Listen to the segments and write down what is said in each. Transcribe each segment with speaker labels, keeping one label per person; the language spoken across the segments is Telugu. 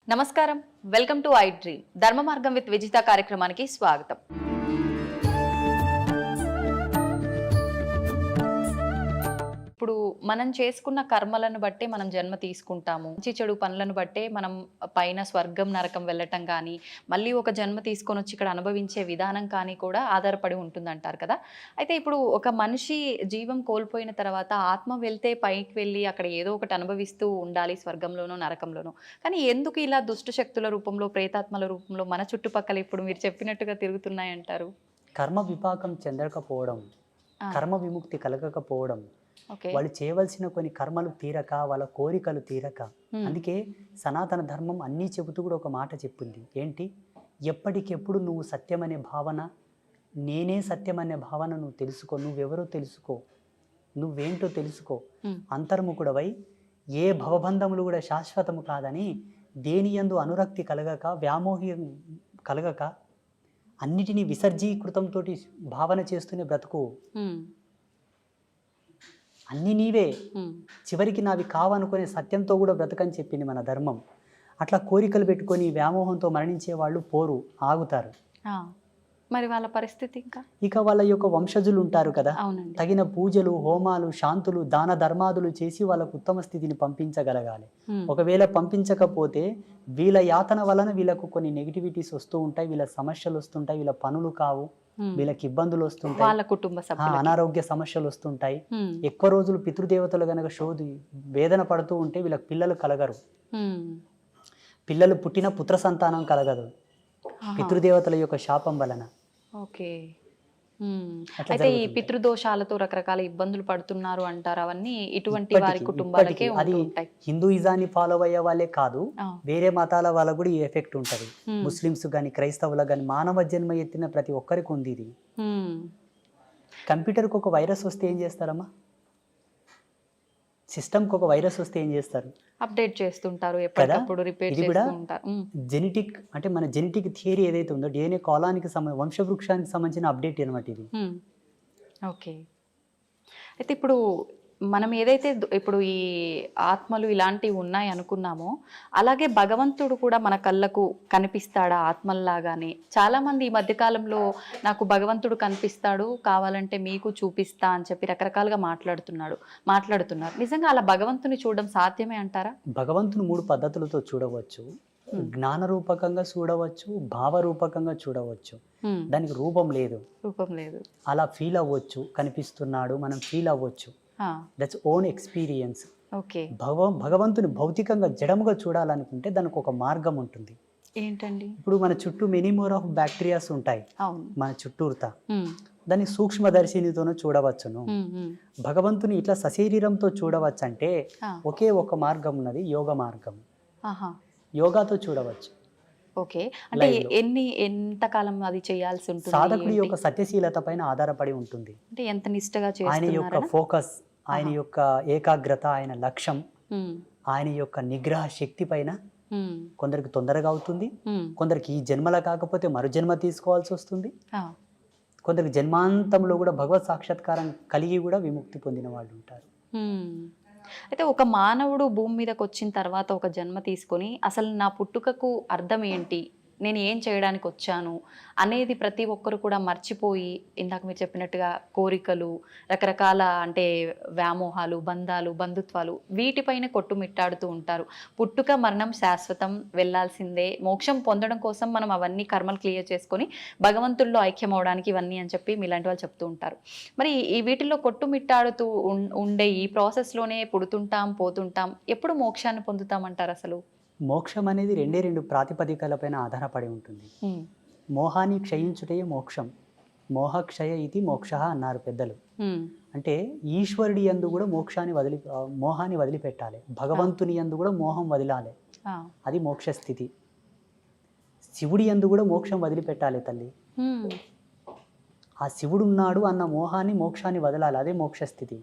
Speaker 1: నమస్కారం, వెల్కమ్ టు ఐ డ్రీమ్. ధర్మ మార్గం విత్ విజిత కార్యక్రమానికి స్వాగతం. ఇప్పుడు మనం చేసుకున్న కర్మలను బట్టే మనం జన్మ తీసుకుంటాము. మంచి చెడు పనులను బట్టే మనం పైన స్వర్గం నరకం వెళ్ళటం కానీ, మళ్ళీ ఒక జన్మ తీసుకొని వచ్చి ఇక్కడ అనుభవించే విధానం కానీ కూడా ఆధారపడి ఉంటుందంటారు కదా. అయితే ఇప్పుడు ఒక మనిషి జీవం కోల్పోయిన తర్వాత ఆత్మ వెళ్తే పైకి వెళ్ళి అక్కడ ఏదో ఒకటి అనుభవిస్తూ ఉండాలి, స్వర్గంలోనో నరకంలోనో. కానీ ఎందుకు ఇలా దుష్ట శక్తుల రూపంలో, ప్రేతాత్మల రూపంలో మన చుట్టుపక్కల ఇప్పుడు మీరు చెప్పినట్టుగా తిరుగుతున్నాయంటారు?
Speaker 2: కర్మ విపాకం చెందకపోవడం, కర్మ విముక్తి కలగకపోవడం, వాళ్ళు చేయవలసిన కొన్ని కర్మలు తీరక, వాళ్ళ కోరికలు తీరక. అందుకే సనాతన ధర్మం అన్నీ చెబుతూ కూడా ఒక మాట చెప్పింది. ఏంటి? ఎప్పటికెప్పుడు నువ్వు సత్యం అనే భావన, నేనే సత్యం అనే భావన నువ్వు తెలుసుకో. నువ్వెవరో తెలుసుకో, నువ్వేంటో తెలుసుకో. అంతర్ముఖుడవై ఏ భవబంధములు కూడా శాశ్వతము కాదని, దేని యందు అనురక్తి కలగక, వ్యామోహం కలగక, అన్నిటినీ విసర్జీకృతంతో భావన చేస్తూనే బ్రతుకు. అన్నీ నీవే, చివరికి నావి కావనుకునే సత్యంతో కూడా బ్రతకని చెప్పింది మన ధర్మం. అట్లా కోరికలు పెట్టుకొని వ్యామోహంతో మరణించే వాళ్ళు పోరు, ఆగుతారు.
Speaker 1: మరి వాళ్ళ పరిస్థితి
Speaker 2: ఇక వాళ్ళ యొక్క వంశజులు ఉంటారు కదా, తగిన పూజలు, హోమాలు, శాంతులు, దాన ధర్మాదులు చేసి వాళ్ళకు ఉత్తమ స్థితిని పంపించగలగాలి. ఒకవేళ పంపించకపోతే వీళ్ళ యాతన వలన వీళ్ళకు కొన్ని నెగిటివిటీస్ వస్తూ ఉంటాయి, వీళ్ళ సమస్యలు వస్తుంటాయి, వీళ్ళ పనులు కావు, వీళ్ళకి ఇబ్బందులు వస్తుంటాయి,
Speaker 1: వాళ్ళ కుటుంబ సభ్యులు
Speaker 2: అనారోగ్య సమస్యలు వస్తుంటాయి. ఎక్కువ రోజులు పితృదేవతలు గనక వేదన పడుతూ ఉంటే వీళ్ళకి పిల్లలు కలగరు. పిల్లలు పుట్టిన పుత్ర సంతానం కలగదు, పితృదేవతల యొక్క శాపం వలన.
Speaker 1: ఓకే. అయితే ఈ పితృదోషాలతో రకరకాల ఇబ్బందులు పడుతున్నారు అంటారు. అవన్నీ ఇటువంటి వారి కుటుంబాలకే ఉంటాయి.
Speaker 2: హిందూయిజాన్ని ఫాలో అయ్యే వాళ్ళే కాదు, వేరే మతాల వాళ్ళకు కూడా ఈ ఎఫెక్ట్ ఉంటది. ముస్లిమ్స్ గాని, క్రైస్తవులకు గాని, మానవ జన్మ ఎత్తిన ప్రతి ఒక్కరికి ఉంది ఇది. కంప్యూటర్కి ఒక వైరస్ వస్తే ఏం చేస్తారమ్మా? సిస్టమ్కి ఒక వైరస్ వస్తే ఏం చేస్తారు?
Speaker 1: అప్డేట్ చేస్తుంటారు, ఎప్పటికప్పుడు రిపేర్ చేస్తూ ఉంటారు.
Speaker 2: జెనెటిక్ అంటే మన జెనెటిక్ థియరీ ఏదైతే ఉందో, డిఎన్ఏ కాలానికి వంశవృక్షానికి సంబంధించిన అప్డేట్ అనమాట ఇది.
Speaker 1: ఓకే. అయితే ఇప్పుడు మనం ఏదైతే ఇప్పుడు ఈ ఆత్మలు ఇలాంటివి ఉన్నాయి అనుకున్నామో, అలాగే భగవంతుడు కూడా మన కళ్ళకు కనిపిస్తాడా ఆత్మల్లాగానే? చాలామంది ఈ మధ్యకాలంలో నాకు భగవంతుడు కనిపిస్తాడు, కావాలంటే మీకు చూపిస్తా అని చెప్పి రకరకాలుగా మాట్లాడుతున్నారు. నిజంగా అలా భగవంతుని చూడడం సాధ్యమే అంటారా?
Speaker 2: భగవంతుని 3 పద్ధతులతో చూడవచ్చు. జ్ఞాన రూపకంగా చూడవచ్చు, భావరూపకంగా చూడవచ్చు. దానికి రూపం లేదు. అలా ఫీల్ అవ్వచ్చు, కనిపిస్తున్నాడు, మనం ఫీల్ అవ్వచ్చు. That's own experience. భగవంతుని భౌతికంగా జడముగా చూడాలనుకుంటే దానికి ఒక మార్గం ఉంటుంది.
Speaker 1: ఏంటండి?
Speaker 2: ఇప్పుడు మన చుట్టూ మెనీ మోర్ ఆఫ్ బ్యాక్టీరియాస్ ఉంటాయి మన చుట్టూరుతా. దాన్ని సూక్ష్మదర్శినితోనూ చూడవచ్చును. భగవంతుని ఇట్లా సశరీరంతో చూడవచ్చు అంటే ఒకే ఒక మార్గం ఉన్నది, యోగ మార్గం. యోగాతో చూడవచ్చు.
Speaker 1: ఓకే. అంటే ఎంతకాలం అది చేయాల్సి ఉంటుంది?
Speaker 2: సాధకుడి యొక్క సత్యశీలత పైన ఆధారపడి ఉంటుంది.
Speaker 1: అంటే ఎంత నిష్టగా
Speaker 2: ఆయన యొక్క ఫోకస్, ఆయన యొక్క ఏకాగ్రత, ఆయన లక్ష్యం, ఆయన యొక్క నిగ్రహ శక్తి పైన. కొందరికి తొందరగా అవుతుంది, కొందరికి ఈ జన్మల కాకపోతే మరు జన్మ తీసుకోవాల్సి వస్తుంది, కొందరికి జన్మాంతంలో కూడా భగవత్ సాక్షాత్కారం కలిగి కూడా విముక్తి పొందిన వాళ్ళు ఉంటారు.
Speaker 1: అయితే ఒక మానవుడు భూమి మీదకి వచ్చిన తర్వాత ఒక జన్మ తీసుకొని అసలు నా పుట్టుకకు అర్థం ఏంటి, నేను ఏం చేయడానికి వచ్చాను అనేది ప్రతి ఒక్కరు కూడా మర్చిపోయి, ఇందాక మీరు చెప్పినట్టుగా కోరికలు, రకరకాల అంటే వ్యామోహాలు, బంధాలు, బంధుత్వాలు, వీటిపైన కొట్టుమిట్టాడుతూ ఉంటారు. పుట్టుక మరణం శాశ్వతం, వెళ్ళాల్సిందే, మోక్షం పొందడం కోసం మనం అవన్నీ కర్మలు క్లియర్ చేసుకొని భగవంతుల్లో ఐక్యం అవడానికి ఇవన్నీ అని చెప్పి మీలాంటి వాళ్ళు చెప్తూ ఉంటారు. మరి ఈ వీటిల్లో కొట్టుమిట్టాడుతూ ఉండే ఈ ప్రాసెస్లోనే పుడుతుంటాం, పోతుంటాం, ఎప్పుడు మోక్షాన్ని పొందుతామంటారు? అసలు
Speaker 2: మోక్షం అనేది 2 ప్రాతిపదికలపైన ఆధారపడి ఉంటుంది. మోహాన్ని క్షయించుటే మోక్షం, మోహక్షయ ఇది మోక్ష అన్నారు పెద్దలు. అంటే ఈశ్వరుడి యందు కూడా మోహాన్ని వదిలిపెట్టాలి, భగవంతుని యందు కూడా మోహం వదిలాలి, అది మోక్ష స్థితి. శివుడి యందు కూడా మోక్షం వదిలిపెట్టాలి తల్లి. ఆ శివుడు ఉన్నాడు అన్న మోహాన్ని, మోక్షాన్ని వదలాలి, అదే మోక్ష స్థితి.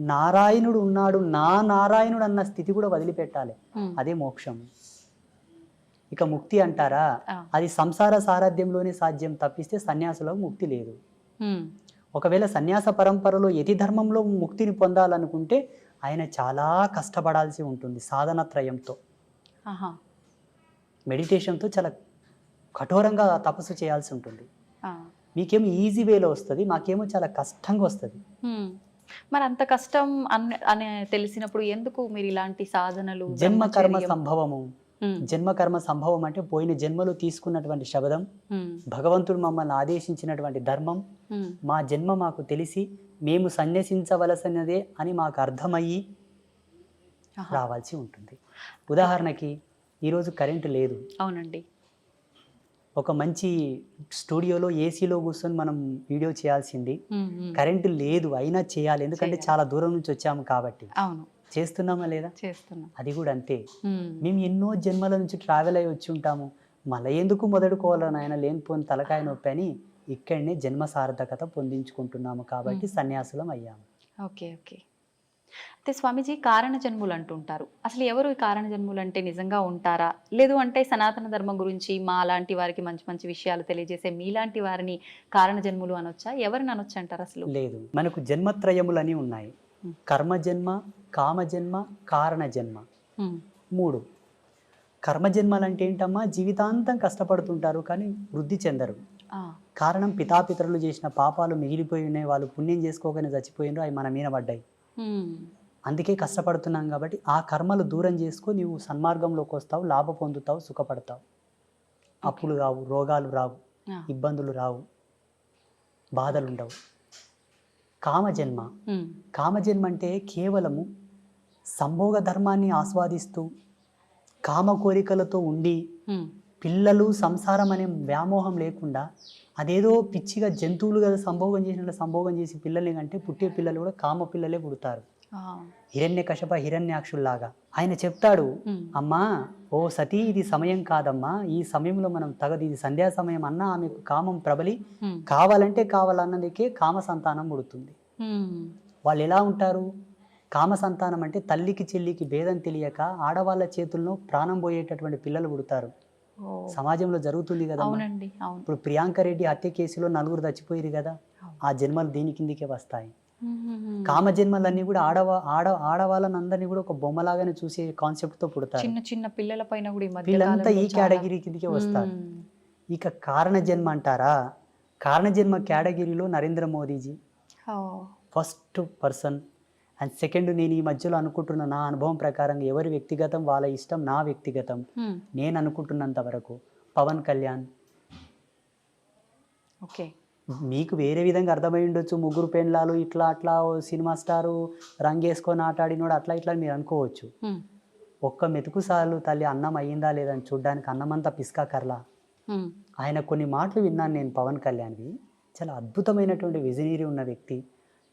Speaker 2: నారాయణుడు ఉన్నాడు, నా నారాయణుడు అన్న స్థితి కూడా వదిలిపెట్టాలి, అదే మోక్షం. ఇక ముక్తి అంటారా, అది సంసార సారథ్యంలోనే సాధ్యం తప్పిస్తే సన్యాసులకు ముక్తి లేదు. ఒకవేళ సన్యాస పరంపరలో యతి ధర్మంలో ముక్తిని పొందాలనుకుంటే ఆయన చాలా కష్టపడాల్సి ఉంటుంది సాధనత్రయంతో,
Speaker 1: ఆహా.
Speaker 2: మెడిటేషన్తో చాలా కఠోరంగా తపస్సు చేయాల్సి ఉంటుంది.
Speaker 1: ఆ.
Speaker 2: మీకేమో ఈజీ వేలో వస్తుంది, మాకేమో చాలా కష్టంగా వస్తుంది.
Speaker 1: మరి అంత కష్టం అని తెలిసినప్పుడు ఎందుకు మీరు ఇలాంటి సాధనలు
Speaker 2: జన్మకర్మ
Speaker 1: బ్రహ్మచర్యం?
Speaker 2: సంభవము, జన్మకర్మ సంభవం అంటే పోయిన జన్మలో తీసుకున్నటువంటి శబదం,
Speaker 1: ఉమ్,
Speaker 2: భగవంతుడు మమ్మల్ని ఆదేశించినటువంటి ధర్మం,
Speaker 1: ఉమ్,
Speaker 2: మా జన్మ మాకు తెలిసి మేము సన్యసించవలసినదే అని మాకు అర్థమయ్యి
Speaker 1: ఆహా.
Speaker 2: రావాల్సి ఉంటుంది. ఉదాహరణకి ఈరోజు కరెంటు లేదు,
Speaker 1: అవునండి.
Speaker 2: ఒక మంచి స్టూడియోలో ఏసీలో కూర్చొని మనం వీడియో చేయాల్సింది, కరెంటు లేదు అయినా చేయాలి, ఎందుకంటే చాలా దూరం నుంచి వచ్చాము కాబట్టి.
Speaker 1: అవును,
Speaker 2: చేస్తున్నామా లేదా?
Speaker 1: చేస్తున్నాం.
Speaker 2: అది కూడా అంతే. మేము ఎన్నో జన్మల నుంచి ట్రావెల్ అయ్యి వచ్చి ఉంటాము, మళ్ళీ ఎందుకు మొదలుకోవాలని ఆయన లేనిపోని తలకాయ నొప్పి అని ఇక్కడనే జన్మ సార్థకత పొందించుకుంటున్నాము కాబట్టి సన్యాసులం అయ్యాము.
Speaker 1: Okay okay. అయితే స్వామీజీ కారణ జన్ములు అంటుంటారు. అసలు ఎవరు ఈ కారణ జన్ములు అంటే నిజంగా ఉంటారా? లేదు అంటే సనాతన ధర్మం గురించి మా లాంటి వారికి మంచి మంచి విషయాలు తెలియజేసే మీలాంటి వారిని కారణ జన్ములు అనొచ్చా? ఎవరిని అనొచ్చు అంటారు అసలు?
Speaker 2: లేదు, మనకు జన్మత్రయములని ఉన్నాయి. కర్మజన్మ, కామజన్మ, కారణ జన్మ, 3. కర్మజన్మలు అంటే ఏంటమ్మా? జీవితాంతం కష్టపడుతుంటారు కానీ వృద్ధి చెందరు. కారణం పితాపితరులు చేసిన పాపాలు మిగిలిపోయి ఉన్నాయి, వాళ్ళు పుణ్యం చేసుకోగానే చచ్చిపోయినారు, అవి మన మీద పడ్డాయి. అందుకే కష్టపడుతున్నాం కాబట్టి ఆ కర్మలు దూరం చేసుకో, నీవు సన్మార్గంలోకి వస్తావు, లాభ పొందుతావు, సుఖపడతావు. అప్పులు రావు, రోగాలు రావు, ఇబ్బందులు రావు, బాధలు ఉండవు. కామజన్మ, కామజన్మ అంటే కేవలము సంభోగ ధర్మాన్ని ఆస్వాదిస్తూ కామ కోరికలతో ఉండి పిల్లలు సంసారం అనే వ్యామోహం లేకుండా అదేదో పిచ్చిగా జంతువులు కదా సంభోగం చేసినట్లు సంభోగం చేసి పిల్లల్ని కంటే పుట్టే పిల్లలు కూడా కామ పిల్లలే పుడతారు. హిరణ్యకశప హిరణ్యాక్షుల్లాగా. ఆయన చెప్తాడు, అమ్మా ఓ సతీ, ఇది సమయం కాదమ్మా, ఈ సమయంలో మనం తగదు, ఇది సంధ్యా సమయం అన్నా ఆమెకు కామం ప్రబలి కావాలంటే కావాలన్నదికే కామ సంతానం పుడుతుంది. వాళ్ళు ఎలా ఉంటారు? కామ సంతానం అంటే తల్లికి చెల్లికి భేదం తెలియక ఆడవాళ్ళ చేతుల్లో ప్రాణం పోయేటటువంటి పిల్లలు పుడతారు. సమాజంలో జరుగుతుంది కదా. ఇప్పుడు ప్రియాంక రెడ్డి హత్య కేసులో 4 చచ్చిపోయారు కదా, ఆ జన్మలు దీని కిందికే వస్తాయి. కామ జన్మలన్నీ కూడా ఆడవాళ్ళని అందరినీ కూడా ఒక బొమ్మలాగానే చూసే కాన్సెప్ట్ తో పుడతారు.
Speaker 1: చిన్న చిన్న పిల్లల పైన కూడా
Speaker 2: వీళ్ళంతా ఈ కేటగిరీ కిందికే వస్తారు. ఇక కారణ జన్మ అంటారా? కారణ జన్మ కేటగిరీలో Narendra Modiji first person. And second, నేను ఈ మధ్యలో అనుకుంటున్న నా అనుభవం ప్రకారం ఎవరి వ్యక్తిగతం వాళ్ళ ఇష్టం, నా వ్యక్తిగతం నేను అనుకుంటున్నంత వరకు పవన్ కళ్యాణ్.
Speaker 1: ఓకే,
Speaker 2: మీకు వేరే విధంగా అర్థమై ఉండొచ్చు, 3 పెండ్లాలు ఇట్లా అట్లా సినిమా స్టారు రంగేసుకొని ఆటాడినోడు అట్లా ఇట్లా మీరు అనుకోవచ్చు. ఒక్క మెతుకు సార్లు తల్లి అన్నం అయ్యిందా లేదని చూడ్డానికి అన్నమంతా పిస్కా కర్లా. ఆయన కొన్ని మాటలు విన్నాను నేను పవన్ కళ్యాణ్వి, చాలా అద్భుతమైనటువంటి విజనరీ ఉన్న వ్యక్తి,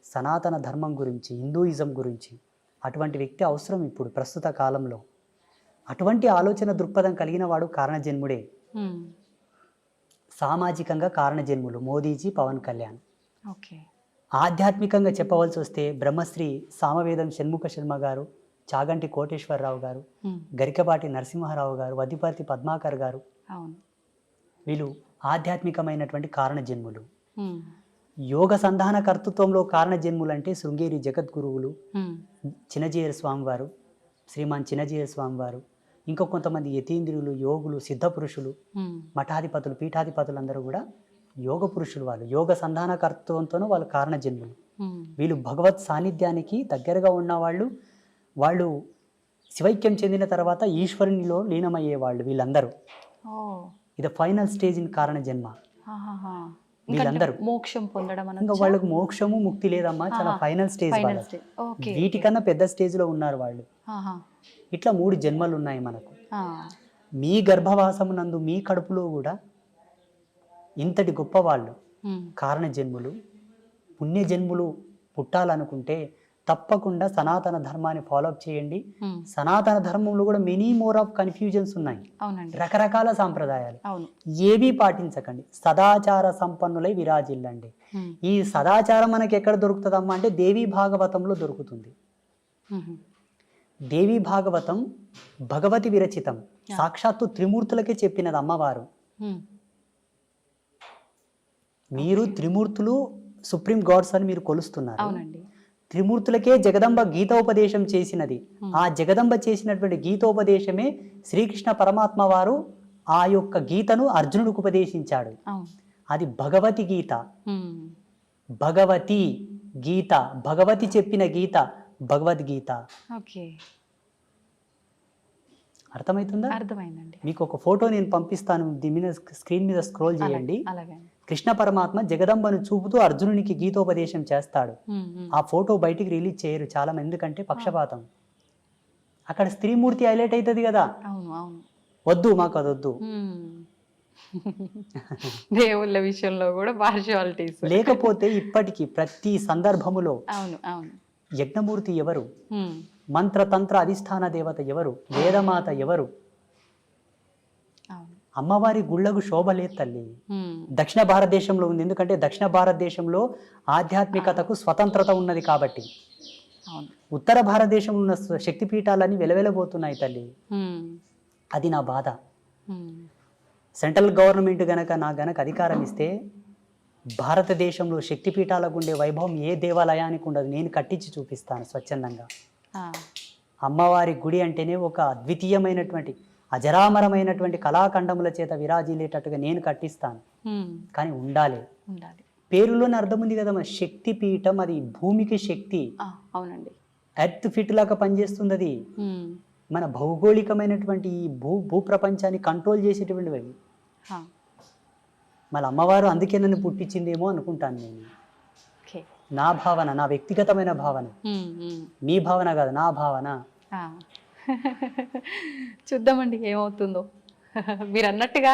Speaker 2: సనాతన ధర్మం గురించి, హిందూయిజం గురించి. అటువంటి వ్యక్తి అవసరం ఇప్పుడు ప్రస్తుత కాలంలో. అటువంటి ఆలోచన దృక్పథం కలిగిన వాడు కారణజన్ముడే. సామాజికంగా కారణజన్ములు మోదీజీ, పవన్ కళ్యాణ్. ఆధ్యాత్మికంగా చెప్పవలసి వస్తే బ్రహ్మశ్రీ సామవేదం షణ్ముఖ శర్మ గారు, చాగంటి కోటేశ్వరరావు గారు, గరికపాటి నరసింహారావు గారు, వద్దిపర్తి పద్మాకర్ గారు, వీళ్ళు ఆధ్యాత్మికమైనటువంటి కారణజన్ములు. యోగ సంధాన కర్తృత్వంలో కారణజన్ములు అంటే శృంగేరి జగద్గురువులు, చిన్నజీయర్ స్వామి వారు, శ్రీమాన్ చిన్నజీయర్ స్వామి వారు, ఇంకా కొంతమంది యతీంద్రులు, యోగులు, సిద్ధ పురుషులు, మఠాధిపతులు, పీఠాధిపతులు అందరూ కూడా యోగ పురుషులు. వాళ్ళు యోగ సంధాన కర్తృత్వంతోనూ వాళ్ళు కారణజన్ములు. వీళ్ళు భగవత్ సాన్నిధ్యానికి దగ్గరగా ఉన్నవాళ్ళు. వాళ్ళు శివైక్యం చెందిన తర్వాత ఈశ్వరునిలో లీనమయ్యేవాళ్ళు వీళ్ళందరూ. ఇది ఫైనల్ స్టేజ్ ఇన్ కారణజన్మ. వీళ్ళందరూ
Speaker 1: మోక్షం పొందడం,
Speaker 2: ఇంకా వాళ్ళకు మోక్షము ముక్తి లేదమ్మా, చాలా ఫైనల్ స్టేజ్. వీటికన్నా పెద్ద స్టేజ్ లో ఉన్నారు వాళ్ళు. ఇట్లా 3 జన్మలు ఉన్నాయి మనకు. మీ గర్భవాసమునందు మీ కడుపులో కూడా ఇంతటి గొప్ప వాళ్ళు కారణ జన్ములు, పుణ్య జన్ములు పుట్టాలనుకుంటే తప్పకుండా సనాతన ధర్మాన్ని ఫాలోఅప్ చేయండి. సనాతన ధర్మంలో కూడా మెనీ మోర్ ఆఫ్ కన్ఫ్యూజన్స్ ఉన్నాయి, రకరకాల సాంప్రదాయాలు. ఏవి పాటించకండి, సదాచార సంపన్నులై విరాజిల్లండి. ఈ సదాచారం మనకి ఎక్కడ దొరుకుతుందమ్మా అంటే దేవీ భాగవతంలో దొరుకుతుంది. దేవీ భాగవతం భగవతి విరచితం, సాక్షాత్తు త్రిమూర్తులకే చెప్పినది అమ్మవారు. మీరు త్రిమూర్తులు సుప్రీం గాడ్స్ అని మీరు కొలుస్తున్నారు.
Speaker 1: అవునండి.
Speaker 2: త్రిమూర్తులకే జగదంబ గీతోపదేశం చేసినది. ఆ జగదంబ చేసినటువంటి గీతోపదేశమే శ్రీకృష్ణ పరమాత్మ వారు ఆ యొక్క గీతను అర్జునుడికి ఉపదేశించాడు.
Speaker 1: అవును.
Speaker 2: అది భగవతి గీత.
Speaker 1: ఉమ్.
Speaker 2: భగవతి గీత, భగవతి చెప్పిన గీత భగవద్గీత.
Speaker 1: ఓకే.
Speaker 2: అర్థమవుతుందా?
Speaker 1: అర్థమైందండి.
Speaker 2: మీకు ఒక ఫోటో నేను పంపిస్తాను, దీని మీద స్క్రీన్ మీద స్క్రోల్ చేయండి.
Speaker 1: అలాగే.
Speaker 2: కృష్ణ పరమాత్మ జగదంబను చూపుతూ అర్జునునికి గీతోపదేశం చేస్తాడు. ఆ ఫోటో బయటికి రిలీజ్ చేయరు చాలా మంది, ఎందుకంటే పక్షపాతం. అక్కడ స్త్రీమూర్తి హైలైట్ అవుతుంది కదా.
Speaker 1: అవును. అవును.
Speaker 2: వద్దు, మాకు అది వద్దు.
Speaker 1: దేవుళ్ళ విషయంలో కూడా పార్షియాలిటీస్.
Speaker 2: లేకపోతే ఇప్పటికీ ప్రతి సందర్భములో
Speaker 1: అవును. అవును.
Speaker 2: యజ్ఞమూర్తి ఎవరు, మంత్రతంత్ర అధిష్టాన దేవత ఎవరు, వేదమాత ఎవరు? అమ్మవారి గుళ్ళకు శోభ లేదు తల్లి. దక్షిణ భారతదేశంలో ఉంది, ఎందుకంటే దక్షిణ భారతదేశంలో ఆధ్యాత్మికతకు స్వతంత్రత ఉన్నది కాబట్టి. ఉత్తర భారతదేశంలో ఉన్న శక్తిపీఠాలన్నీ వెలవెలబోతున్నాయి తల్లి. అది నా బాధ. సెంట్రల్ గవర్నమెంట్ నాకు అధికారం ఇస్తే భారతదేశంలో శక్తిపీఠాలకు ఉండే వైభవం ఏ దేవాలయానికి ఉండదు. నేను కట్టించి చూపిస్తాను స్వచ్ఛందంగా. అమ్మవారి గుడి అంటేనే ఒక అద్వితీయమైనటువంటి అజరామరమైనటువంటి కళాఖండముల చేత విరాజిల్లేటట్టుగా నేను కట్టిస్తాను. కానీ ఉండాలి. పేరులోనే అర్థం ఉంది కదా, మన శక్తి పీఠం, అది భూమికి శక్తి.
Speaker 1: అవునండి.
Speaker 2: ఎర్త్ ఫిట్ లాగా పనిచేస్తుంది అది. మన భౌగోళికమైనటువంటి ఈ భూప్రపంచాన్ని కంట్రోల్ చేసేటువంటివి. మళ్ళీ అమ్మవారు అందుకే నన్ను పుట్టించిందేమో అనుకుంటాను నేను. నా భావన, నా వ్యక్తిగతమైన భావన, మీ భావన కాదు, నా భావన.
Speaker 1: చూద్దామండి ఏమవుతుందో. మీరు అన్నట్టుగా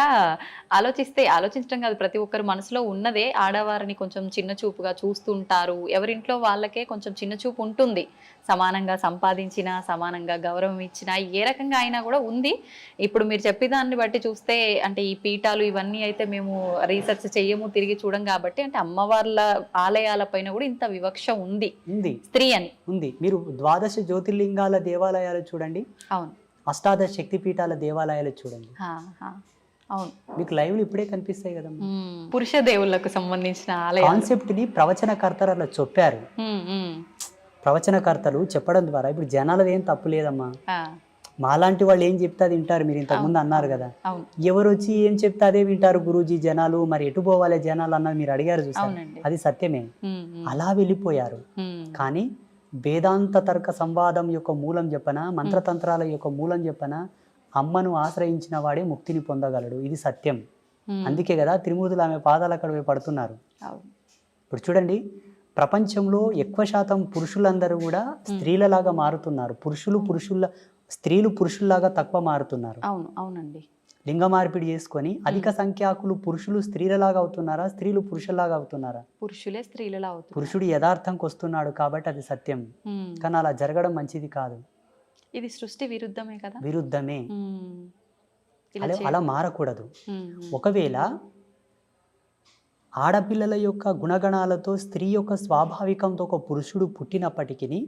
Speaker 1: ఆలోచించడం కాదు, ప్రతి ఒక్కరు మనసులో ఉన్నదే. ఆడవారిని కొంచెం చిన్న చూపుగా చూస్తుంటారు. ఎవరింట్లో వాళ్ళకే కొంచెం చిన్న చూపు ఉంటుంది. సమానంగా సంపాదించినా, సమానంగా గౌరవం ఇచ్చినా, ఏ రకంగా అయినా కూడా ఉంది. ఇప్పుడు మీరు చెప్పేదాన్ని బట్టి చూస్తే, అంటే ఈ పీఠాలు ఇవన్నీ అయితే మేము రీసెర్చ్ చెయ్యము, తిరిగి చూడం కాబట్టి, అంటే అమ్మవార్ల ఆలయాల పైన కూడా ఇంత వివక్ష ఉంది స్త్రీ అని
Speaker 2: ఉంది. మీరు ద్వాదశ జ్యోతిర్లింగాల దేవాలయాలు చూడండి.
Speaker 1: అవును.
Speaker 2: అష్టాదశ శక్తిపీఠాల దేవాలయాలు చూడండి.
Speaker 1: అవును.
Speaker 2: మీకు లైవ్లు ఇప్పుడే కనిపిస్తాయి కదా.
Speaker 1: పురుష దేవుళ్ళకు సంబంధించిన
Speaker 2: కాన్సెప్ట్ ని ప్రవచనకర్తలు అలా చెప్పారు. ప్రవచనకర్తలు చెప్పడం ద్వారా ఇప్పుడు జనాలది ఏం తప్పు లేదమ్మా. మాలాంటి వాళ్ళు ఏం చెప్తే అది వింటారు. మీరు ఇంతకుముందు అన్నారు కదా, ఎవరు వచ్చి ఏం చెప్తే అదే వింటారు గురూజీ జనాలు, మరి ఎటు పోవాలి జనాలు అన్నది మీరు అడిగారు చూసారు. అది సత్యమే. అలా వెళ్ళిపోయారు. కానీ వేదాంత తర్క సంవాదం యొక్క మూలం చెప్పన, మంత్రతంత్రాల యొక్క మూలం చెప్పన, అమ్మను ఆశ్రయించిన వాడే ముక్తిని పొందగలడు. ఇది సత్యం. అందుకే కదా త్రిమూర్తులు ఆమె పాదాలు అక్కడ పడుతున్నారు. ఇప్పుడు చూడండి, ప్రపంచంలో ఎక్కువ శాతం పురుషులందరూ కూడా స్త్రీలలాగా మారుతున్నారు. స్త్రీలు పురుషుల్లాగా తక్కువ మారుతున్నారు.
Speaker 1: అవునండి.
Speaker 2: లింగ మార్పిడి చేసుకొని అధిక సంఖ్యాకులు పురుషులు స్త్రీలలాగా అవుతున్నారా, స్త్రీలు పురుషుల్లాగా అవుతున్నారా?
Speaker 1: పురుషులే స్త్రీలలా అవుతున్నారు.
Speaker 2: పురుషుడు యథార్థంకి వస్తున్నాడు కాబట్టి అది సత్యం. కానీ అలా జరగడం మంచిది కాదు.
Speaker 1: ఇది సృష్టి విరుద్ధమే కదా.
Speaker 2: విరుద్ధమే. అలా మారకూడదు. ఒకవేళ ఆడపిల్లల యొక్క గుణగణాలతో స్త్రీ యొక్క స్వాభావికంతో ఒక పురుషుడు పుట్టినప్పటికీ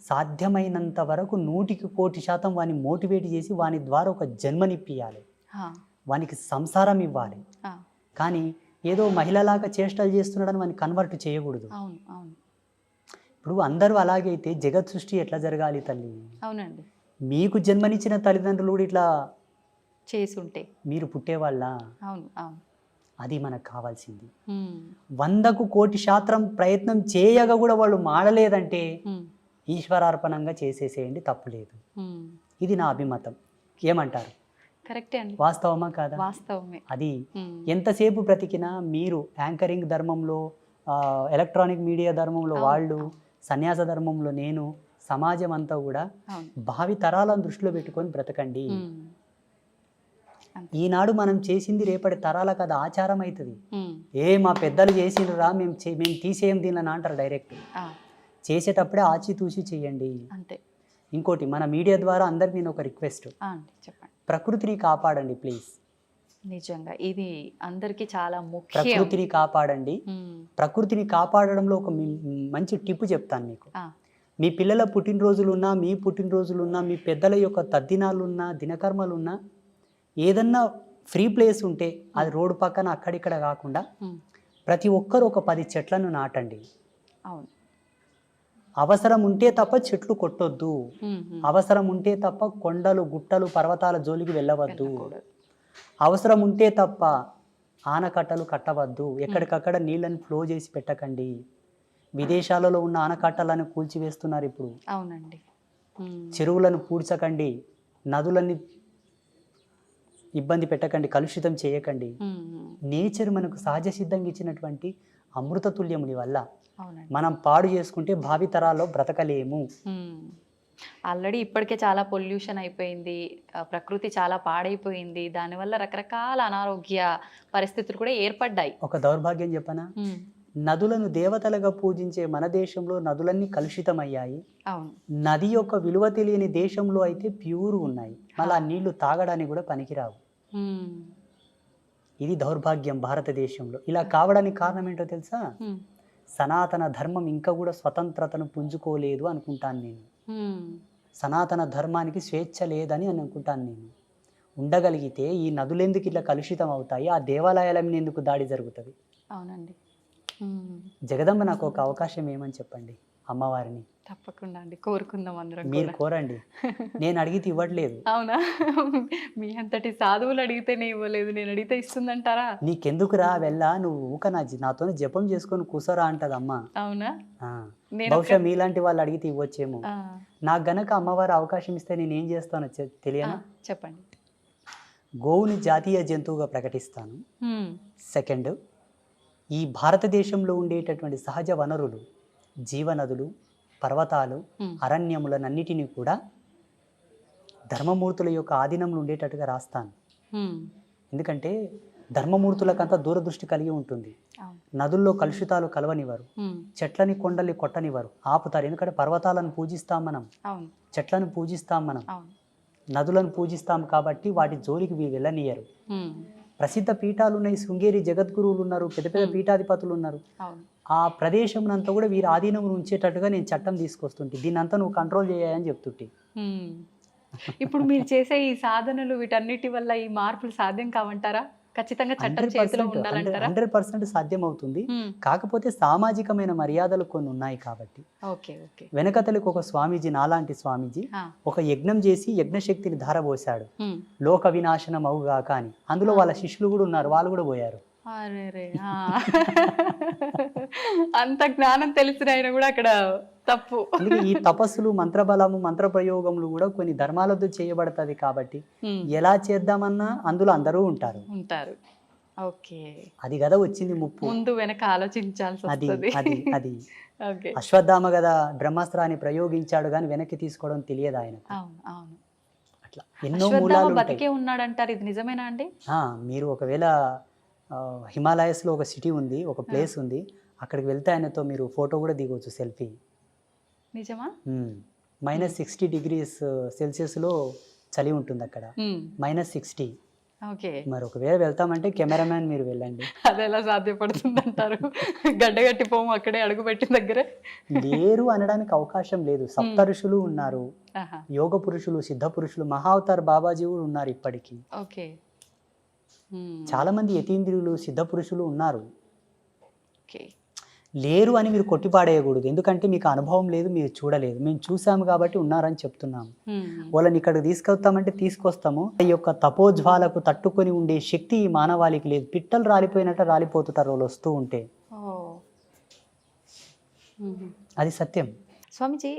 Speaker 2: సాధ్యమైనంత వరకు 100% వాని మోటివేట్ చేసి వాని ద్వారా ఒక జన్మనిప్పియాలి, వానికి సంసారం ఇవ్వాలి. కానీ ఏదో మహిళలాగా చేష్టలు చేస్తున్నాడని వాని కన్వర్ట్ చేయకూడదు. ఇప్పుడు అందరూ అలాగైతే జగత్ సృష్టి ఎట్లా జరగాలి తల్లి?
Speaker 1: అవునండి.
Speaker 2: మీకు జన్మనిచ్చిన తల్లిదండ్రులు కూడా ఇట్లా
Speaker 1: చేసుంటే మీరు
Speaker 2: పుట్టేవాళ్ళ?
Speaker 1: అవును.
Speaker 2: అది మనకు కావాల్సింది. 100కు 1,000,000 ప్రయత్నం చేయగా కూడా వాళ్ళు మాడలేదంటే ఈశ్వరార్పణంగా చేసేసేయండి, తప్పులేదు. ఇది నా అభిమతం. ఏమంటారు?
Speaker 1: కరెక్టే అండి.
Speaker 2: వాస్తవమా కాదా?
Speaker 1: వాస్తవమే.
Speaker 2: అది ఎంతసేపు బ్రతికినా మీరు యాంకరింగ్ ధర్మంలో, ఎలక్ట్రానిక్ మీడియా ధర్మంలో వాళ్ళు, సన్యాస ధర్మంలో నేను, సమాజం అంతా కూడా భావి తరాలను దృష్టిలో పెట్టుకొని బ్రతకండి. ఈనాడు మనం చేసింది రేపటి తరాలకు అది ఆచారం అవుతుంది. మా పెద్దలు చేసిండ్రా, మేము తీసేయం దీనిని అంటారు డైరెక్ట్. చేసేటప్పుడే ఆచితూచి చేయండి. అంతే. ఇంకోటి, మన మీడియా ద్వారా అందరికి నేను ఒక రిక్వెస్ట్, చెప్పండి. ప్రకృతిని కాపాడండి ప్లీజ్.
Speaker 1: నిజంగా ఇది అందరికీ చాలా ముఖ్యం.
Speaker 2: ప్రకృతిని కాపాడండి. ప్రకృతిని కాపాడడంలో ఒక మంచి టిప్ చెప్తాను మీకు. మీ పిల్లల పుట్టినరోజులున్నా, మీ పుట్టినరోజులున్నా, మీ పెద్దల యొక్క తద్దినాలున్నా, దినకర్మలున్నా, ఏదన్నా ఫ్రీ ప్లేస్ ఉంటే అది రోడ్డు పక్కన అక్కడిక్కడ కాకుండా ప్రతి ఒక్కరు ఒక 10 చెట్లను నాటండి.
Speaker 1: అవును.
Speaker 2: అవసరం ఉంటే తప్ప చెట్లు కొట్టొద్దు. అవసరం ఉంటే తప్ప కొండలు, గుట్టలు, పర్వతాల జోలికి వెళ్ళవద్దు.
Speaker 1: వెళ్ళకూడదు.
Speaker 2: అవసరం ఉంటే తప్ప ఆనకట్టలు కట్టవద్దు. ఎక్కడికక్కడ నీళ్ళని ఫ్లో చేసి పెట్టకండి. విదేశాలలో ఉన్న ఆనకట్టలను కూల్చివేస్తున్నారు ఇప్పుడు.
Speaker 1: అవునండి.
Speaker 2: చెరువులను పూడ్చకండి. నదులని ఇబ్బంది పెట్టకండి, కలుషితం చేయకండి. నేచర్ మనకు సహజ సిద్ధంగా ఇచ్చినటువంటి అమృతతుల్యముని వల్ల
Speaker 1: అవునండి.
Speaker 2: మనం పాడు చేసుకుంటే భావితరాల్లో బ్రతకలేము.
Speaker 1: ఆల్రెడీ ఇప్పటికే చాలా పొల్యూషన్ అయిపోయింది, ప్రకృతి చాలా పాడైపోయింది, దానివల్ల రకరకాల అనారోగ్య పరిస్థితులు కూడా ఏర్పడ్డాయి.
Speaker 2: ఒక దౌర్భాగ్యం చెప్పనా, నదులను దేవతలుగా పూజించే మన దేశంలో నదులన్నీ కలుషితమయ్యాయి.
Speaker 1: అవును.
Speaker 2: నది యొక్క విలువ తెలియని దేశంలో అయితే ప్యూర్ ఉన్నాయి. మళ్ళీ ఆ నీళ్లు తాగడానికి కూడా పనికిరావు. ఇది దౌర్భాగ్యం భారతదేశంలో. ఇలా కావడానికి కారణం ఏంటో తెలుసా? సనాతన ధర్మం ఇంకా కూడా స్వతంత్రతను పుంజుకోలేదు అనుకుంటాను నేను. సనాతన ధర్మానికి స్వేచ్ఛ లేదని అనుకుంటాను నేను. ఉండగలిగితే ఈ నదులెందుకు ఇట్లా కలుషితం అవుతాయి, ఆ దేవాలయాల మీద ఎందుకు దాడి జరుగుతుంది?
Speaker 1: అవునండి.
Speaker 2: జగదంబ నాకు ఒక అవకాశం ఏమని చెప్పండి, అమ్మవారిని.
Speaker 1: తప్పకుండా అండి, కోరుకుందాం అందరం.
Speaker 2: మీరు కోరండి, నేను అడిగితే ఇవ్వట్లేదు.
Speaker 1: అవునా? మీ అంతటి సాధువులు అడిగితేనే ఇవ్వలేదు, నేను అడిగితే ఇస్తుందంటారా?
Speaker 2: నీకెందుకురా వెళ్ళా, నువ్వు ఊక నాతో జపం చేసుకొని కూసరా అంటది అమ్మ.
Speaker 1: అవునా?
Speaker 2: బహుశా మీలాంటి వాళ్ళు అడిగితే ఇవ్వచ్చేమో. నాకు గనక అమ్మవారు అవకాశం ఇస్తే నేను ఏం చేస్తానో తెలియనా?
Speaker 1: చెప్పండి.
Speaker 2: గోవుని జాతీయ జంతువుగా ప్రకటిస్తాను. సెకండ్, ఈ భారతదేశంలో ఉండేటటువంటి సహజ వనరులు, జీవనదులు, పర్వతాలు, అరణ్యములనన్నిటినీ కూడా ధర్మమూర్తుల యొక్క ఆధీనంలో ఉండేటట్టుగా రాస్తాను. ఎందుకంటే ధర్మమూర్తులకంతా దూరదృష్టి కలిగి ఉంటుంది. నదుల్లో కలుషితాలు కలవనివ్వరు, చెట్లని కొండల్ని కొట్టనివ్వరు, ఆపుతారు. ఎందుకంటే పర్వతాలను పూజిస్తాం మనం, చెట్లను పూజిస్తాం మనం, నదులను పూజిస్తాం కాబట్టి వాటి జోలికి వెళ్ళనియరు. ప్రసిద్ధ పీఠాలు ఉన్నాయి, శృంగేరి జగద్గురువులు ఉన్నారు, పెద్ద పెద్ద పీఠాధిపతులు ఉన్నారు. ఆ ప్రదేశం అంతా కూడా వీరి ఆధీనంలో ఉంచేటట్టుగా నేను చట్టం తీసుకొస్తుంటే, దీన్ని అంతా నువ్వు కంట్రోల్ చేయాలని చెప్తుంటే.
Speaker 1: ఇప్పుడు మీరు చేసే ఈ సాధనలు వీటన్నిటి వల్ల ఈ మార్పులు సాధ్యం కావంటారా? ఖచ్చితంగా చట్టం చేతిలో ఉండాలంటారా?
Speaker 2: 100% సాధ్యం అవుతుంది. కాకపోతే సామాజికమైన మర్యాదలు కొన్ని ఉన్నాయి కాబట్టి. వెనకతలకు ఒక స్వామీజీ, నాలాంటి స్వామీజీ ఒక యజ్ఞం చేసి యజ్ఞశక్తిని ధారపోశాడు, లోక వినాశనం అవుగాక అని. అందులో వాళ్ళ శిష్యులు కూడా ఉన్నారు, వాళ్ళు కూడా పోయారు.
Speaker 1: అంత జ్ఞానం తెలిసిన ఆయన కూడా అక్కడ తప్పు.
Speaker 2: ఈ తపస్సులు, మంత్రబలము, మంత్ర ప్రయోగములు కూడా కొన్ని ధర్మాలతో చేయబడతాది కాబట్టి ఎలా చేద్దామన్నా అందులో అందరూ ఉంటారు. అది కదా వచ్చింది ముప్పు.
Speaker 1: ముందు వెనక ఆలోచించాల్సి
Speaker 2: అది అశ్వత్థామ కదా బ్రహ్మాస్త్రాన్ని ప్రయోగించాడు కానీ వెనక్కి తీసుకోవడం తెలియదు ఆయన. అట్లా ఎన్నో మూలాలు
Speaker 1: బతికే ఉన్నాడంటారు, ఇది నిజమేనా అండి?
Speaker 2: మీరు ఒకవేళ హిమాలయస్లో ఒక సిటీ ఉంది, ఒక ప్లేస్ ఉంది, అక్కడికి వెళ్తే ఆయనతో మీరు ఫోటో కూడా దిగవచ్చు, సెల్ఫీ.
Speaker 1: నిజమా?
Speaker 2: -60 degrees సెల్సియస్లో చలి ఉంటుంది అక్కడ, -60. మరి ఒకవేళ వెళ్తామంటే కెమెరామ్యాన్ మీరు వెళ్ళండి.
Speaker 1: అది ఎలా సాధ్యపడుతుంది అంటారు? గడ్డగట్టి పోము అక్కడే అడుగు పెట్టిన దగ్గరే
Speaker 2: లేరు అనడానికి అవకాశం లేదు. సప్త ఋషులు ఉన్నారు, యోగ పురుషులు, సిద్ధ పురుషులు, మహావతార్ బాబాజీ కూడా ఉన్నారు ఇప్పటికీ. చాలా మంది యతీంద్రియులు, సిద్ధ పురుషులు ఉన్నారు. లేరు అని మీరు కొట్టిపాడేయకూడదు, ఎందుకంటే మీకు అనుభవం లేదు, మీరు చూడలేదు. మేము చూసాము కాబట్టి ఉన్నారని చెప్తున్నాము. వాళ్ళని ఇక్కడికి తీసుకొస్తామంటే తీసుకొస్తాము. ఈ యొక్క తపోజ్వాలకు తట్టుకొని ఉండే శక్తి ఈ మానవాళికి లేదు. పిట్టలు రాలిపోయినట్టు రాలిపోతుంటారు వాళ్ళు వస్తూ ఉంటే. అది సత్యం.
Speaker 1: స్వామిజీ,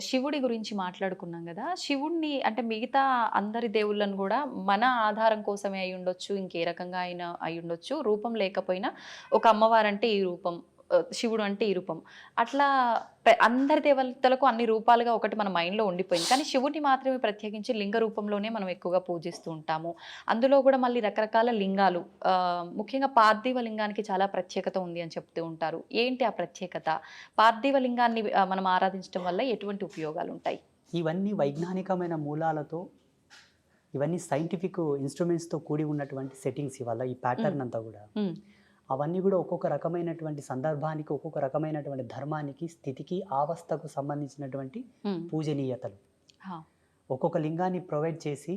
Speaker 1: శివుడి గురించి మాట్లాడుకున్నాం కదా, శివుడిని అంటే మిగతా అందరి దేవుళ్ళను కూడా మన ఆధారం కోసమే అయి ఉండొచ్చు, ఇంకే రకంగా అయినా అయి ఉండొచ్చు, రూపం లేకపోయినా ఒక అమ్మవారంటే ఈ రూపం, శివుడు అంటే ఈ రూపం, అట్లా అందరి దేవతలకు అన్ని రూపాలుగా ఒకటి మన మైండ్లో ఉండిపోయింది. కానీ శివుడిని మాత్రమే ప్రత్యేకించి లింగ రూపంలోనే మనం ఎక్కువగా పూజిస్తూ ఉంటాము. అందులో కూడా మళ్ళీ రకరకాల లింగాలు, ముఖ్యంగా పార్థివ లింగానికి చాలా ప్రత్యేకత ఉంది అని చెప్తూ ఉంటారు. ఏంటి ఆ ప్రత్యేకత? పార్థివ లింగాన్ని మనం ఆరాధించడం వల్ల ఎటువంటి ఉపయోగాలు ఉంటాయి?
Speaker 2: ఇవన్నీ వైజ్ఞానికమైన మూలాలతో, ఇవన్నీ సైంటిఫిక్ ఇన్స్ట్రుమెంట్స్తో కూడి ఉన్నటువంటి సెట్టింగ్స్. ఇవాళ ఈ ప్యాటర్న్ అంతా కూడా అవన్నీ కూడా ఒక్కొక్క రకమైనటువంటి సందర్భానికి, ఒక్కొక్క రకమైనటువంటి ధర్మానికి, స్థితికి, అవస్థకు సంబంధించినటువంటి పూజనీయతలు. ఒక్కొక్క లింగాన్ని ప్రొవైడ్ చేసి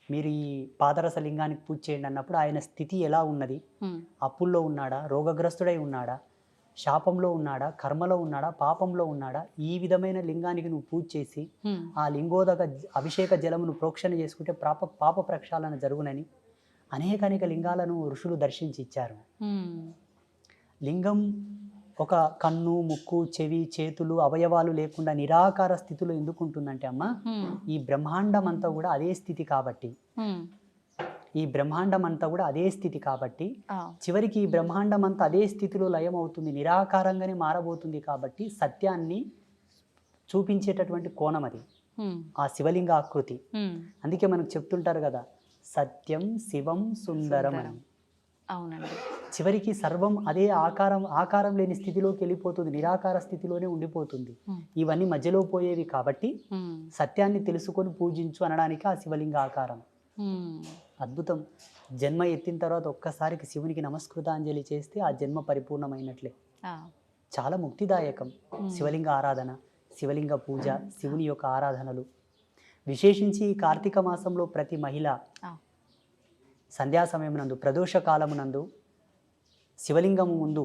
Speaker 2: మీరు ఈ పాదరస లింగానికి పూజ చేయండి అన్నప్పుడు ఆయన స్థితి ఎలా ఉన్నది, అప్పుల్లో ఉన్నాడా, రోగగ్రస్తుడై ఉన్నాడా, శాపంలో ఉన్నాడా, కర్మలో ఉన్నాడా, పాపంలో ఉన్నాడా, ఈ విధమైన లింగానికి నువ్వు పూజ చేసి ఆ లింగోదక అభిషేక జలమును ప్రోక్షణ చేసుకుంటే పాప ప్రక్షాళన జరుగునని అనేక లింగాలను ఋషులు దర్శించి ఇచ్చారు. లింగం ఒక కన్ను, ముక్కు, చెవి, చేతులు, అవయవాలు లేకుండా నిరాకార స్థితిలో ఎందుకు ఉంటుందంటే అమ్మ, ఈ బ్రహ్మాండం అంతా కూడా అదే స్థితి కాబట్టి, చివరికి ఈ బ్రహ్మాండం అంతా అదే స్థితిలో లయం అవుతుంది, నిరాకారంగానే మారబోతుంది కాబట్టి సత్యాన్ని చూపించేటటువంటి కోణం అది ఆ శివలింగ ఆకృతి. అందుకే మనకు చెప్తుంటారు కదా, సత్యం శివం సుందరం అని.
Speaker 1: అవునండి.
Speaker 2: చివరికి సర్వం అదే ఆకారం లేని స్థితిలోకి వెళ్ళిపోతుంది, నిరాకార స్థితిలోనే ఉండిపోతుంది. ఇవన్నీ మధ్యలో పోయేవి కాబట్టి సత్యాన్ని తెలుసుకొని పూజించు అనడానికి ఆ శివలింగ ఆకారం. అద్భుతం. జన్మ ఎత్తిన తర్వాత ఒక్కసారికి శివునికి నమస్కృతాంజలి చేస్తే ఆ జన్మ పరిపూర్ణమైనట్లే. చాలా ముక్తిదాయకం శివలింగ ఆరాధన, శివలింగ పూజ, శివుని యొక్క ఆరాధనలు. విశేషించి ఈ కార్తీక మాసంలో ప్రతి మహిళ సంధ్యా సమయమునందు, ప్రదోష కాలమునందు శివలింగము ముందు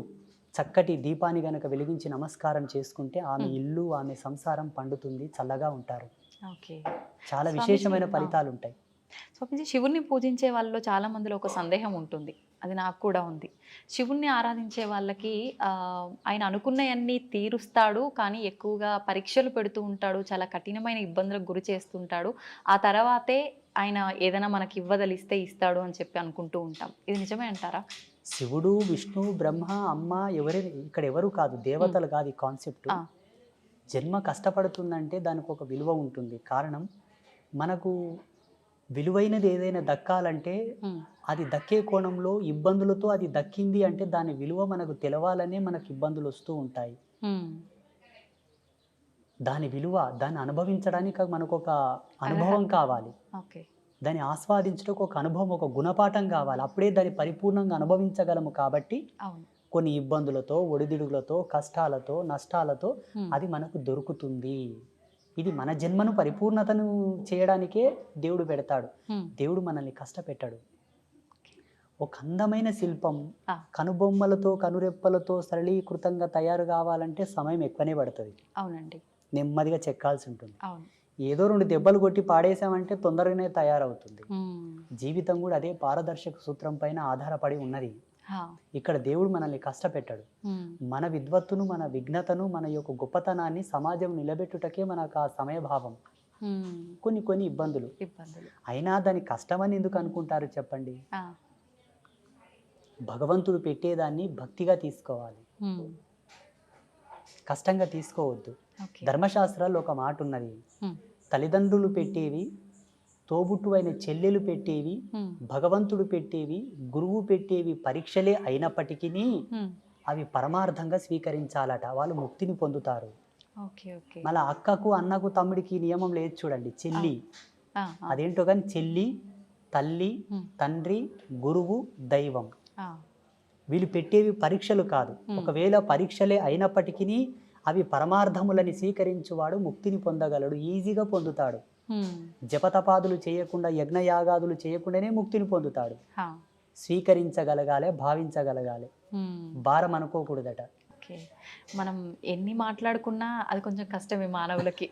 Speaker 2: చక్కటి దీపాన్ని గనక వెలిగించి నమస్కారం చేసుకుంటే ఆమె ఇల్లు, ఆమె సంసారం పండుతుంది, చల్లగా ఉంటారు. చాలా విశేషమైన ఫలితాలు ఉంటాయి.
Speaker 1: స్వామీజీ, శివుణ్ణి పూజించే వాళ్ళలో చాలా మందిలో ఒక సందేహం ఉంటుంది, అది నాకు కూడా ఉంది. శివుణ్ణి ఆరాధించే వాళ్ళకి ఆయన అనుకున్నవన్నీ తీరుస్తాడు, కానీ ఎక్కువగా పరీక్షలు పెడుతూ ఉంటాడు, చాలా కఠినమైన ఇబ్బందులకు గురి చేస్తుంటాడు, ఆ తర్వాతే ఆయన ఏదైనా మనకి ఇవ్వదలిస్తే ఇస్తాడు అని చెప్పి అనుకుంటూ ఉంటాం. ఇది నిజమే అంటారా?
Speaker 2: శివుడు, విష్ణు, బ్రహ్మ, అమ్మ ఇక్కడ ఎవరు కాదు, దేవతలు కాదు ఈ కాన్సెప్ట్. జన్మ కష్టపడుతుందంటే దానికి ఒక విలువ ఉంటుంది. కారణం, మనకు విలువైనది ఏదైనా దక్కాలంటే అది దక్కే కోణంలో ఇబ్బందులతో అది దక్కింది అంటే దాని విలువ మనకు తెలవాలనే మనకు ఇబ్బందులు వస్తూ ఉంటాయి. దాని విలువ, దాన్ని అనుభవించడానికి మనకు ఒక అనుభవం కావాలి, దాన్ని ఆస్వాదించడానికి ఒక అనుభవం, ఒక గుణపాఠం కావాలి. అప్పుడే దాన్ని పరిపూర్ణంగా అనుభవించగలము. కాబట్టి కొన్ని ఇబ్బందులతో, ఒడిదుడుగులతో, కష్టాలతో, నష్టాలతో అది మనకు దొరుకుతుంది. ఇది మన జన్మను పరిపూర్ణతను చేయడానికే దేవుడు పెడతాడు. దేవుడు మనల్ని కష్టపెట్టాడు. ఒక అందమైన శిల్పం కనుబొమ్మలతో, కనురెప్పలతో సరళీకృతంగా తయారు కావాలంటే సమయం ఎక్కువనే పడుతుంది.
Speaker 1: అవునండి.
Speaker 2: నెమ్మదిగా చెక్కాల్సి ఉంటుంది. ఏదో 2 దెబ్బలు కొట్టి పాడేసామంటే తొందరగానే తయారవుతుంది. జీవితం కూడా అదే పారదర్శక సూత్రం పైన ఆధారపడి ఉన్నది. ఇక్కడ దేవుడు మనల్ని కష్టపెట్టాడు. మన విద్వత్తును, మన విఘ్నతను, మన యొక్క గొప్పతనాన్ని సమాజం నిలబెట్టుటకే మనకు ఆ సమయభావం. కొన్ని ఇబ్బందులు అయినా దాని కష్టమని ఎందుకు అనుకుంటారు చెప్పండి? భగవంతుడు పెట్టేదాన్ని భక్తిగా తీసుకోవాలి, కష్టంగా తీసుకోవద్దు. ధర్మశాస్త్రాల్లో ఒక మాట ఉన్నది, తల్లిదండ్రులు పెట్టేవి, తోబుట్టు అయిన చెల్లెలు పెట్టేవి, భగవంతుడు పెట్టేవి, గురువు పెట్టేవి పరీక్షలే అయినప్పటికీ అవి పరమార్థంగా స్వీకరించాలట, వాళ్ళు ముక్తిని పొందుతారు. మళ్ళీ అక్కకు, అన్నకు, తమ్ముడికి నియమం లేదు చూడండి, చెల్లి, అదేంటో కానీ చెల్లి, తల్లి, తండ్రి, గురువు, దైవం, వీళ్ళు పెట్టేవి పరీక్షలు కాదు. ఒకవేళ పరీక్షలే అయినప్పటికీ అవి పరమార్థములని స్వీకరించువాడు ముక్తిని పొందగలడు, ఈజీగా పొందుతాడు. జపతపాదులు చేయకుండా, యజ్ఞయాగాదులు చేయకుండానే ముక్తిని పొందుతాడు. స్వీకరించగలగాలి, భావించగలగాలి, భారం అనుకోకూడదట.
Speaker 1: మనం ఎన్ని మాట్లాడుకున్నా అది కొంచెం కష్టమే మానవులకి.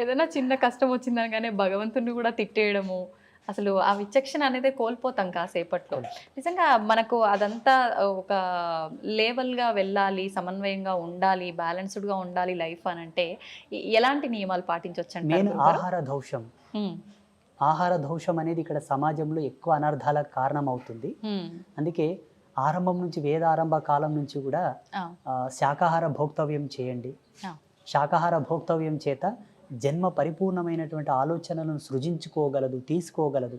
Speaker 1: ఏదైనా చిన్న కష్టం వచ్చిందనగానే భగవంతుని కూడా తిట్టేయడము, అసలు ఆ విచక్షణ అనేది కోల్పోతాం కాసేపట్లో. నిజంగా మనకు అదంతా ఒక లేవల్గా వెళ్ళాలి, సమన్వయంగా ఉండాలి, బ్యాలెన్స్డ్గా ఉండాలి లైఫ్ అని అంటే ఎలాంటి నియమాలు పాటించవచ్చు అంటే?
Speaker 2: ఆహార దోషం అనేది ఇక్కడ సమాజంలో ఎక్కువ అనర్థాలకు కారణం అవుతుంది. అందుకే ఆరంభం నుంచి, వేదారంభ కాలం నుంచి కూడా శాకాహార భోక్తవ్యం చేయండి. శాకాహార భోక్తవ్యం చేత జన్మ పరిపూర్ణమైనటువంటి ఆలోచనలను సృజించుకోగలదు, తీసుకోగలదు,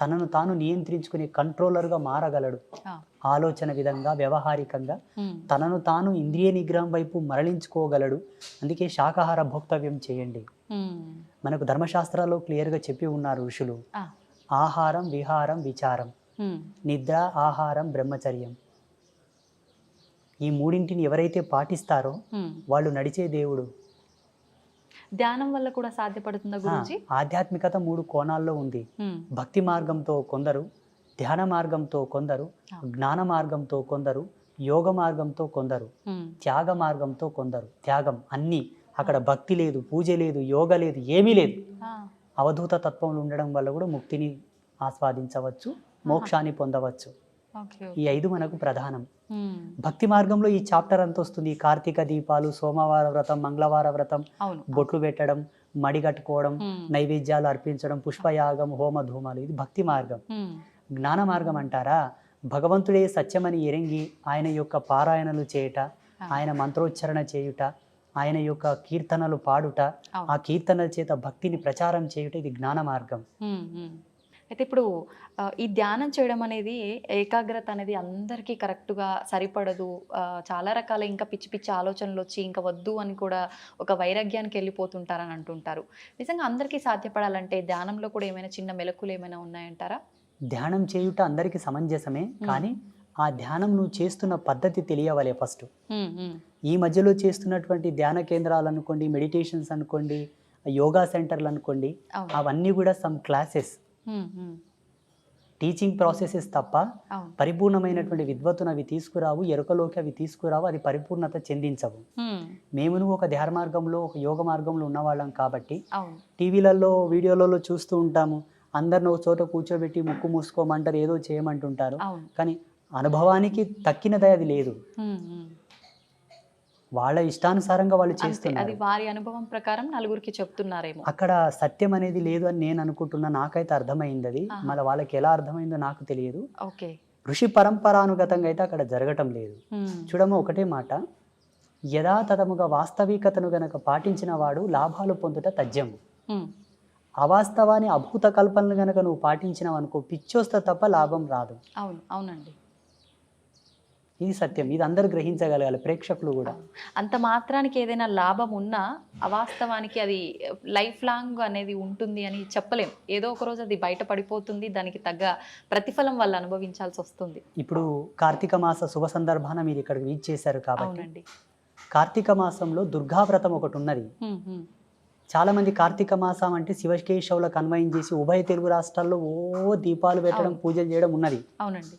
Speaker 2: తనను తాను నియంత్రించుకునే కంట్రోలర్గా మారగలడు. ఆలోచన విధంగా, వ్యవహారికంగా తనను తాను ఇంద్రియ నిగ్రహం వైపు మరలించుకోగలడు. అందుకే శాకాహార భోక్తవ్యం చేయండి. మనకు ధర్మశాస్త్రాల్లో క్లియర్గా చెప్పి ఉన్నారు ఋషులు, ఆహారం, విహారం, విచారం, నిద్ర, ఆహారం, బ్రహ్మచర్యం, ఈ మూడింటిని ఎవరైతే పాటిస్తారో వాళ్ళు నడిచే దేవుడు.
Speaker 1: ధ్యానం వల్ల కూడా సాధ్యపడుతుందా గురూజీ?
Speaker 2: ఆధ్యాత్మికత 3 కోణాల్లో ఉంది.
Speaker 1: హ్మ్.
Speaker 2: భక్తి మార్గంతో కొందరు, ధ్యాన మార్గంతో కొందరు, జ్ఞాన మార్గంతో కొందరు, యోగ మార్గంతో కొందరు,
Speaker 1: హ్మ్.
Speaker 2: త్యాగ మార్గంతో కొందరు. త్యాగం అన్నీ. అక్కడ భక్తి లేదు, పూజ లేదు, యోగ లేదు, ఏమీ లేదు.
Speaker 1: ఆ!
Speaker 2: అవధూత తత్వంలో ఉండడం వల్ల కూడా ముక్తిని ఆస్వాదించవచ్చు, మోక్షాన్ని పొందవచ్చు.
Speaker 1: ఓకే.
Speaker 2: ఈ 5 మనకు ప్రధానం.
Speaker 1: హ్మ్.
Speaker 2: భక్తి మార్గంలో ఈ చాప్టర్ అంత వస్తుంది. కార్తీక దీపాలు, సోమవార వ్రతం, మంగళవార వ్రతం,
Speaker 1: అవును.
Speaker 2: బొట్లు పెట్టడం, మడి కట్టుకోవడం,
Speaker 1: హ్మ్.
Speaker 2: నైవేద్యాలు అర్పించడం, పుష్పయాగం, హోమ ధూమాలు, ఇది భక్తి మార్గం.
Speaker 1: హ్మ్.
Speaker 2: జ్ఞాన మార్గం అంటారా, భగవంతుడే సత్యమని ఎరింగి ఆయన యొక్క పారాయణలు చేయుట, ఆయన మంత్రోచ్చరణ చేయుట, ఆయన యొక్క కీర్తనలు పాడుట, ఆ కీర్తనల చేత భక్తిని ప్రచారం చేయుట, ఇది జ్ఞాన మార్గం.
Speaker 1: హ్మ్. హ్మ్. అయితే ఇప్పుడు ఈ ధ్యానం చేయడం అనేది ఏకాగ్రత అనేది అందరికీ కరెక్ట్‌గా సరిపడదు. చాలా రకాల ఇంకా పిచ్చి పిచ్చి ఆలోచనలొచ్చి ఇంక వద్దు అని కూడా ఒక వైరాగ్యానికి వెళ్ళిపోతుంటారని అంటుంటారు. నిజంగా అందరికీ సాధ్యపడాలంటే ధ్యానంలో కూడా ఏమైనా చిన్న మెళకువలు ఏమైనా ఉన్నాయంటారా?
Speaker 2: ధ్యానం చేయుట అందరికీ సమంజసమే, కానీ ఆ ధ్యానం నువ్వు చేస్తున్న పద్ధతి తెలియవలే ఫస్ట్.
Speaker 1: హ్మ్. హ్మ్.
Speaker 2: ఈ మధ్యలో చేస్తున్నటువంటి ధ్యాన కేంద్రాలు అనుకోండి, మెడిటేషన్స్ అనుకోండి, యోగా సెంటర్లు అనుకోండి,
Speaker 1: అవును.
Speaker 2: అవన్నీ కూడా సమ్ క్లాసెస్,
Speaker 1: హ్మ్. హ్మ్.
Speaker 2: టీచింగ్ ప్రాసెసెస్ తప్ప
Speaker 1: అవును.
Speaker 2: పరిపూర్ణమైనటువంటి విద్వత్తును అవి తీసుకురావు, ఎరుకలోకి అవి తీసుకురావు, అది పరిపూర్ణత చెందించవు.
Speaker 1: హ్మ్.
Speaker 2: నువ్వు ఒక ధ్యాన మార్గంలో, ఒక యోగ మార్గంలో ఉన్నవాళ్ళం కాబట్టి
Speaker 1: అవును.
Speaker 2: టీవీలలో, వీడియోలలో చూస్తూ ఉంటాము. అందరిని ఒక చోట కూర్చోబెట్టి ముక్కు మూసుకోమంటారు, ఏదో చేయమంటుంటారు.
Speaker 1: అవును.
Speaker 2: కానీ అనుభవానికి తక్కినది అది లేదు.
Speaker 1: హ్మ్. హ్మ్.
Speaker 2: వాళ్ళ ఇష్టానుసారంగా వాళ్ళు
Speaker 1: అంతే. అది
Speaker 2: చేస్తున్నారు.
Speaker 1: వారి అనుభవం ప్రకారం నలుగురికి చెప్తున్నారేమో.
Speaker 2: అక్కడ సత్యం అనేది లేదు అని నేను అనుకుంటున్నా. నాకైతే అర్థమైంది అది.
Speaker 1: ఆహా!
Speaker 2: మళ్ళీ వాళ్ళకి ఎలా అర్థమైందో నాకు తెలియదు.
Speaker 1: ఓకే.
Speaker 2: ఋషి పరంపరానుగతంగా అయితే అక్కడ జరగటం లేదు.
Speaker 1: హ్మ్.
Speaker 2: చూడమ్మ, ఒకటే మాట, యథాతథముగా వాస్తవికతను గనక పాటించిన వాడు లాభాలు పొందుట తథ్యము.
Speaker 1: హ్మ్.
Speaker 2: అవాస్తవాన్ని, అభూత కల్పనలు గనక నువ్వు పాటించినావు అనుకో, పిచ్చొస్తే తప్ప లాభం రాదు.
Speaker 1: అవును. అవునండి.
Speaker 2: ఇది సత్యం. ఇది అందరూ గ్రహించగలగాలి, ప్రేక్షకులు కూడా.
Speaker 1: అంత మాత్రానికి ఏదైనా లాభం ఉన్నా అవాస్తవానికి అది లైఫ్ లాంగ్ అనేది ఉంటుంది అని చెప్పలేం. ఏదో ఒక రోజు అది బయట పడిపోతుంది. దానికి తగ్గ ప్రతిఫలం వాళ్ళు అనుభవించాల్సొస్తుంది.
Speaker 2: ఇప్పుడు కార్తీక మాస శుభ సందర్భాన మీరు ఇక్కడికి వీచ్ చేశారు కాబట్టి,
Speaker 1: అవునండి.
Speaker 2: కార్తీక మాసంలో దుర్గా వ్రతం ఒకటి ఉన్నది.
Speaker 1: హ్మ్. హ్మ్.
Speaker 2: చాలా మంది కార్తీక మాసం అంటే శివకేశవులకు అన్వయం చేసి ఉభయ తెలుగు రాష్ట్రాల్లో దీపాలు పెట్టడం,
Speaker 1: అవును.
Speaker 2: పూజలు చేయడం ఉన్నది.
Speaker 1: అవునండి.